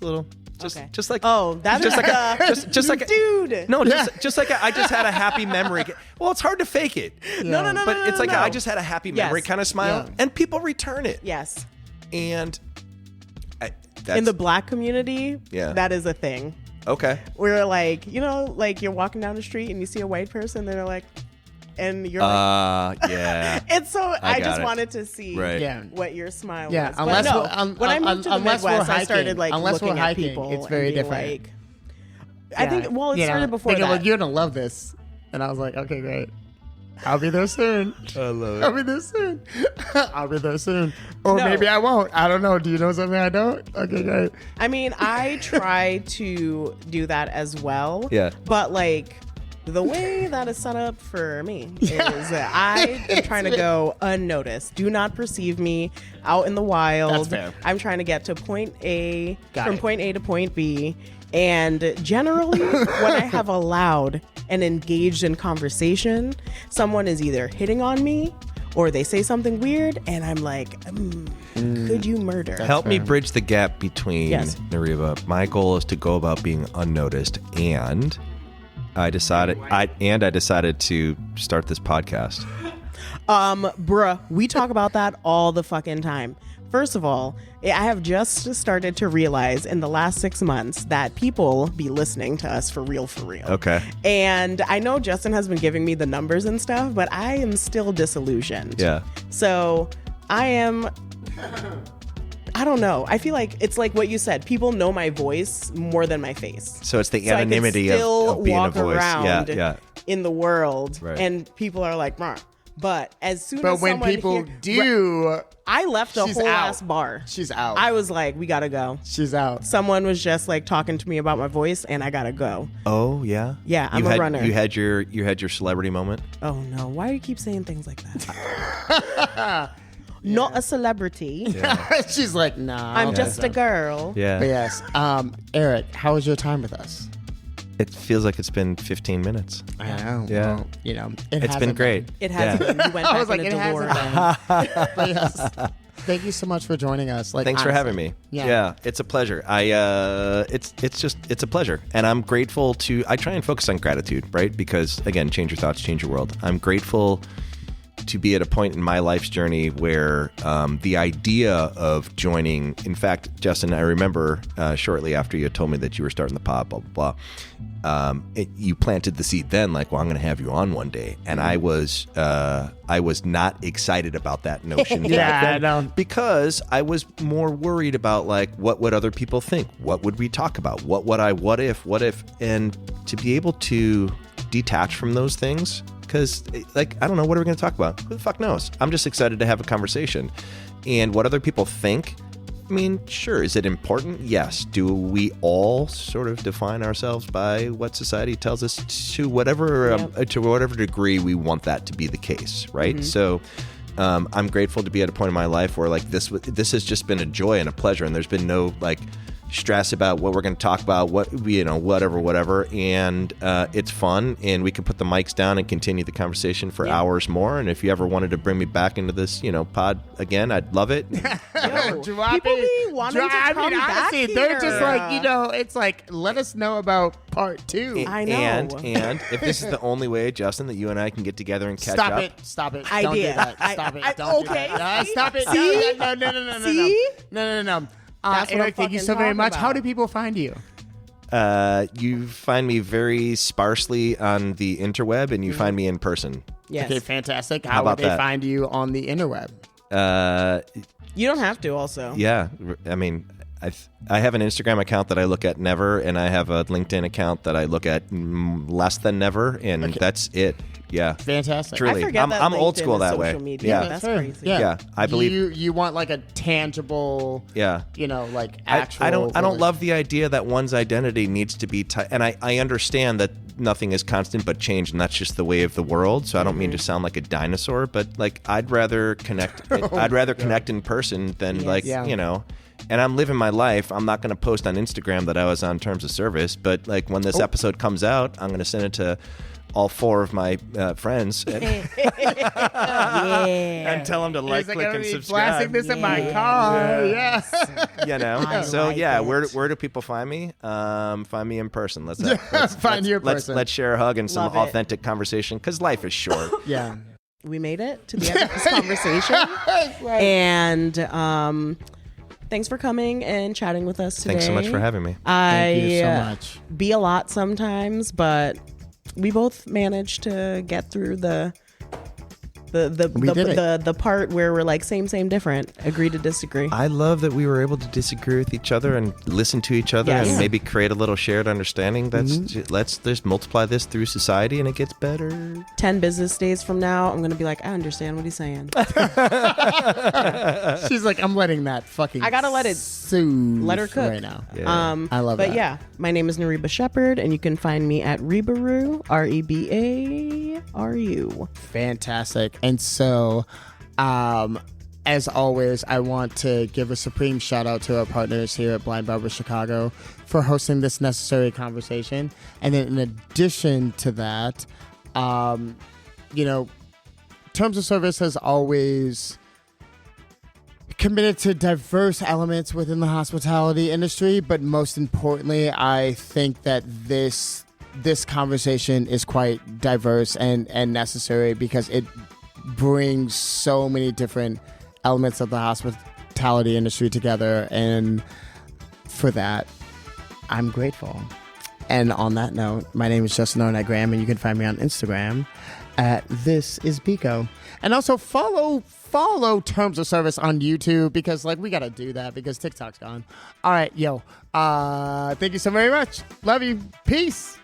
little, Okay. just like that's just like just like dude. No, just like I just had a happy memory. Well, it's hard to fake it. No. But it's like I just had a happy memory kind of smile, and people return it. Yes. And In the Black community, that is a thing. Okay. We're like, like you're walking down the street and you see a white person, they're like, and you're like, yeah. And so I just wanted to see what your smile was. Unless when I moved to the Midwest, I started like looking at hiking, people. It's very different. Like, I think, it started before that. Like, you're going to love this. And I was like, okay, great. I'll be there soon. I love it. I'll be there soon. I'll be there soon. Or maybe I won't. I don't know. Do you know something I don't? Okay, great. I mean, I try to do that as well. Yeah. But like the way that is set up for me is that I am trying to go unnoticed. Do not perceive me out in the wild. That's fair. I'm trying to get to point A point A to point B. And generally, when I have allowed and engaged in conversation, someone is either hitting on me or they say something weird, and I'm like, could you murder? Help me bridge the gap between Nariva. My goal is to go about being unnoticed, and I decided to start this podcast. Bruh, we talk about that all the fucking time. First of all, I have just started to realize in the last 6 months that people be listening to us for real. Okay. And I know Justin has been giving me the numbers and stuff, but I am still disillusioned. Yeah. So I don't know. I feel like it's like what you said. People know my voice more than my face. So it's the anonymity of being a voice. Around in the world, and people are like, Mah. But as soon as when people do, I left a whole ass bar. She's out. I was like, we gotta go. She's out. Someone was just like talking to me about my voice, and I gotta go. Oh yeah. Yeah, I'm a runner. You had your celebrity moment. Oh no! Why do you keep saying things like that? Not a celebrity. Yeah. She's like, nah. I'm just a girl. Yeah. But yes, Eric, how was your time with us? It feels like it's been 15 minutes. I know. Yeah. Well, it's been great. It hasn't been. You went back in a DeLorean. But yes, thank you so much for joining us. Like, thanks for having me. Yeah, it's a pleasure. It's a pleasure, and I'm grateful I try and focus on gratitude, right? Because again, change your thoughts, change your world. I'm grateful to be at a point in my life's journey where the idea of joining, in fact, Justin, I remember shortly after you had told me that you were starting the pod, blah, blah, blah, you planted the seed then, like, well, I'm going to have you on one day. And I was not excited about that notion. I know. Because I was more worried about, like, what would other people think? What would we talk about? What if? And to be able to detach from those things, because, like, I don't know, what are we going to talk about? Who the fuck knows? I'm just excited to have a conversation. And what other people think, I mean, sure. Is it important? Yes. Do we all sort of define ourselves by what society tells us to whatever degree we want that to be the case, right? Mm-hmm. So I'm grateful to be at a point in my life where, like, this has just been a joy and a pleasure, and there's been no, like, stress about what we're going to talk about, whatever, and it's fun, and we can put the mics down and continue the conversation for hours more. And if you ever wanted to bring me back into this, pod again, I'd love it. People be wanting to come back honestly, here. They're just like, it's like, let us know about part 2. I know. And if this is the only way, Justin, that you and I can get together and catch up. Stop it. I Don't did. do that. Stop it. Don't do that. Stop it. See? No. See? No. That's what Eric, thank you so very much. about. How do people find you? You find me very sparsely on the interweb, and you find me in person. Yes. Okay, fantastic. How How would about they that? find you on the interweb? You don't have to also. Yeah. I mean, I have an Instagram account that I look at never, and I have a LinkedIn account that I look at less than never, and that's it. Yeah. Fantastic. Truly. I forget that I'm old LinkedIn school is that social way. media. Yeah. That's fair. crazy. Yeah. I believe you want like a tangible, like actual. I don't love the idea that one's identity needs to be and I understand that nothing is constant but change, and that's just the way of the world. So I don't mean to sound like a dinosaur, but, like, I'd rather connect. Connect in person than And I'm living my life. I'm not going to post on Instagram that I was on terms of service, but, like, when this episode comes out, I'm going to send it to all 4 of my friends and tell them to like, click, and subscribe. Blasting this in my car. Yes. Where do people find me? Find me in person. Let's find you in person. Let's share a hug and some Love it. authentic conversation, because life is short. Yeah. We made it to the end of this conversation. And thanks for coming and chatting with us today. Thanks so much for having me. Thank you so much. Be a lot sometimes, but we both managed to get through the part where we're like same, different, agree to disagree. I love that we were able to disagree with each other and listen to each other and maybe create a little shared understanding. Let's just multiply this through society and it gets better. 10 business days from now, I'm going to be like, I understand what he's saying. She's like, I'm letting that fucking I got to let it let her cook right now. Yeah. I love that. But yeah, my name is Nariba Shepherd and you can find me at Rebaru, REBARU. Fantastic. And so, as always, I want to give a supreme shout out to our partners here at Blind Barber Chicago for hosting this necessary conversation. And then in addition to that, Terms of Service has always committed to diverse elements within the hospitality industry. But most importantly, I think that this conversation is quite diverse and necessary because it brings so many different elements of the hospitality industry together, and for that I'm grateful. And on that note, my name is Justin Arnett Graham and you can find me on Instagram at This Is Biko, and also follow Terms of Service on YouTube because we gotta do that because TikTok's gone. All right, thank you so very much. Love you. Peace.